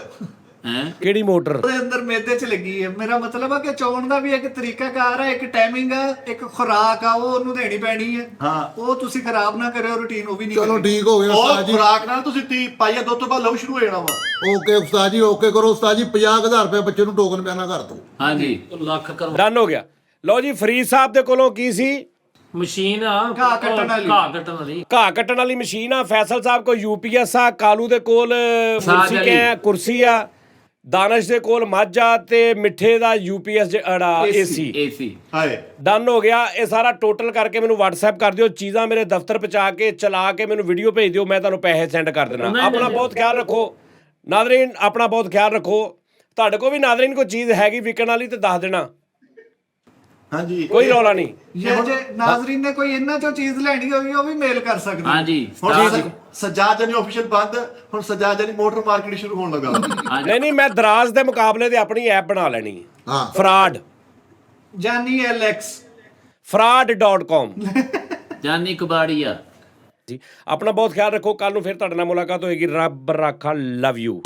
ਹੈ ਕਿਹੜੀ ਮੋਟਰ? ਉਹਦੇ ਅੰਦਰ ਮੇਦੇ 'ਚ ਲੱਗੀ ਹੈ। ਮੇਰਾ ਮਤਲਬ ਆ ਕਿ ਚੋਣ ਦਾ ਵੀ ਇੱਕ ਤਰੀਕਾਕਾਰ ਹੈ, ਇੱਕ ਟਾਈਮਿੰਗ ਹੈ, ਇੱਕ ਖੁਰਾਕ ਆ, ਉਹ ਉਹਨੂੰ ਦੇਣੀ ਪੈਣੀ ਹੈ। ਹਾਂ। ਉਹ ਤੁਸੀਂ ਖਰਾਬ ਨਾ ਕਰਿਓ ਰੁਟੀਨ, ਉਹ ਵੀ ਨਹੀਂ ਚਲੋ ਕਰਨੀ। ਠੀਕ ਹੋ ਗਿਆ ਉਹ ਉਸਤਾਦ ਜੀ। ਖੁਰਾਕ ਨਾਲ ਤੁਸੀਂ 30 ਪਾਈਆ ਦੁੱਧ ਤੋਂ ਬਾਅਦ ਲਹੂ ਸ਼ੁਰੂ ਹੋ ਜਾਣਾ ਵਾ। ਓਕੇ ਉਸਤਾਦ ਜੀ, ਓਕੇ ਕਰੋ ਉਸਤਾਦ ਜੀ। 50,000 ਰੁਪਏ ਬੱਚੇ ਨੂੰ ਟੋਕਨ ਪੈਣਾ ਕਰ ਦੋ। ਹਾਂਜੀ ਲੱਖ ਕਰਵਾ ਡਨ ਹੋ ਗਿਆ। ਲਓ ਜੀ, ਫਰੀਦ ਸਾਹਿਬ ਦੇ ਕੋਲੋਂ ਕੀ ਸੀ? ਮਸ਼ੀਨ ਆ ਘਾਹ ਕੱਟਣ ਵਾਲੀ। ਘਾਹ ਕੱਟਣ ਵਾਲੀ। ਘਾਹ ਕੱਟਣ ਵਾਲੀ ਮਸ਼ੀਨ ਆ। ਫੈਸਲ ਸਾਹਿਬ ਕੋਲ ਯੂਪੀਐਸ ਆ। ਕਾਲੂ ਦੇ ਕੋਲ ਸਾਜ ਵਾਲੀ। ਕੁਰਸੀ ਆ। ਦਾਨਸ਼ ਦੇ ਕੋਲ ਮੱਝ ਆ ਤੇ ਮਿੱਠੇ ਦਾ ਯੂਪੀਐਸ ਏਸੀ। ਏਸੀ ਹਾਏ ਡਨ ਹੋ ਗਿਆ। ਇਹ ਸਾਰਾ ਟੋਟਲ ਕਰਕੇ ਮੈਨੂੰ WhatsApp ਕਰ ਦਿਓ। ਚੀਜ਼ਾਂ ਮੇਰੇ ਦਫ਼ਤਰ ਪਹੁੰਚਾ ਕੇ ਚਲਾ ਕੇ ਮੈਨੂੰ ਵੀਡੀਓ ਭੇਜ ਦਿਓ। ਮੈਂ ਤੁਹਾਨੂੰ ਪੈਸੇ ਸੈਂਡ ਕਰ ਦੇਣਾ। ਆਪਣਾ ਬਹੁਤ ਖਿਆਲ ਰੱਖੋ ਨਾਜ਼ਰੀਨ, ਆਪਣਾ ਬਹੁਤ ਖਿਆਲ ਰੱਖੋ। ਤੁਹਾਡੇ ਕੋਲ ਵੀ ਨਾਜ਼ਰੀਨ ਕੋਈ ਚੀਜ਼ ਹੈਗੀ ਵਿਕਣ ਵਾਲੀ ਤੇ ਦੱਸ ਦੇਣਾ, ਹਾਂਜੀ ਕੋਈ ਰੌਲਾ ਨਹੀਂ। ਜੇ ਨਾਜ਼ਰੀਨ ਨੇ ਕੋਈ ਇਹਨਾਂ ਚੋਂ ਚੀਜ਼ ਲੈਣੀ ਹੋਈ ਉਹ ਵੀ ਮੇਲ ਕਰ ਸਕਦੇ। ਹਾਂਜੀ ਹੁਣ ਸਜਾਦ ਜਾਨੀ ਆਫੀਸ਼ੀਅਲ ਬੰਦ, ਹੁਣ ਸਜਾਦ ਜਾਨੀ ਮੋਟਰ ਮਾਰਕੀਟ ਸ਼ੁਰੂ ਹੋਣ ਲੱਗਾ। ਨਹੀਂ, ਮੈਂ ਦਰਾਜ਼ ਦੇ ਮੁਕਾਬਲੇ ਤੇ ਆਪਣੀ ਐਪ ਬਣਾ ਲੈਣੀ ਹੈ। ਹਾਂ ਫਰਾਡ ਜਾਨੀ LX fraud.com ਜਾਨੀ ਕਬਾੜੀਆ। ਜੀ ਆਪਣਾ ਬਹੁਤ ਖਿਆਲ ਰੱਖੋ। ਕੱਲ ਨੂੰ ਫਿਰ ਤੁਹਾਡੇ ਨਾਲ ਮੁਲਾਕਾਤ ਹੋਏਗੀ। ਰੱਬ ਰਾਖਾ। Love you.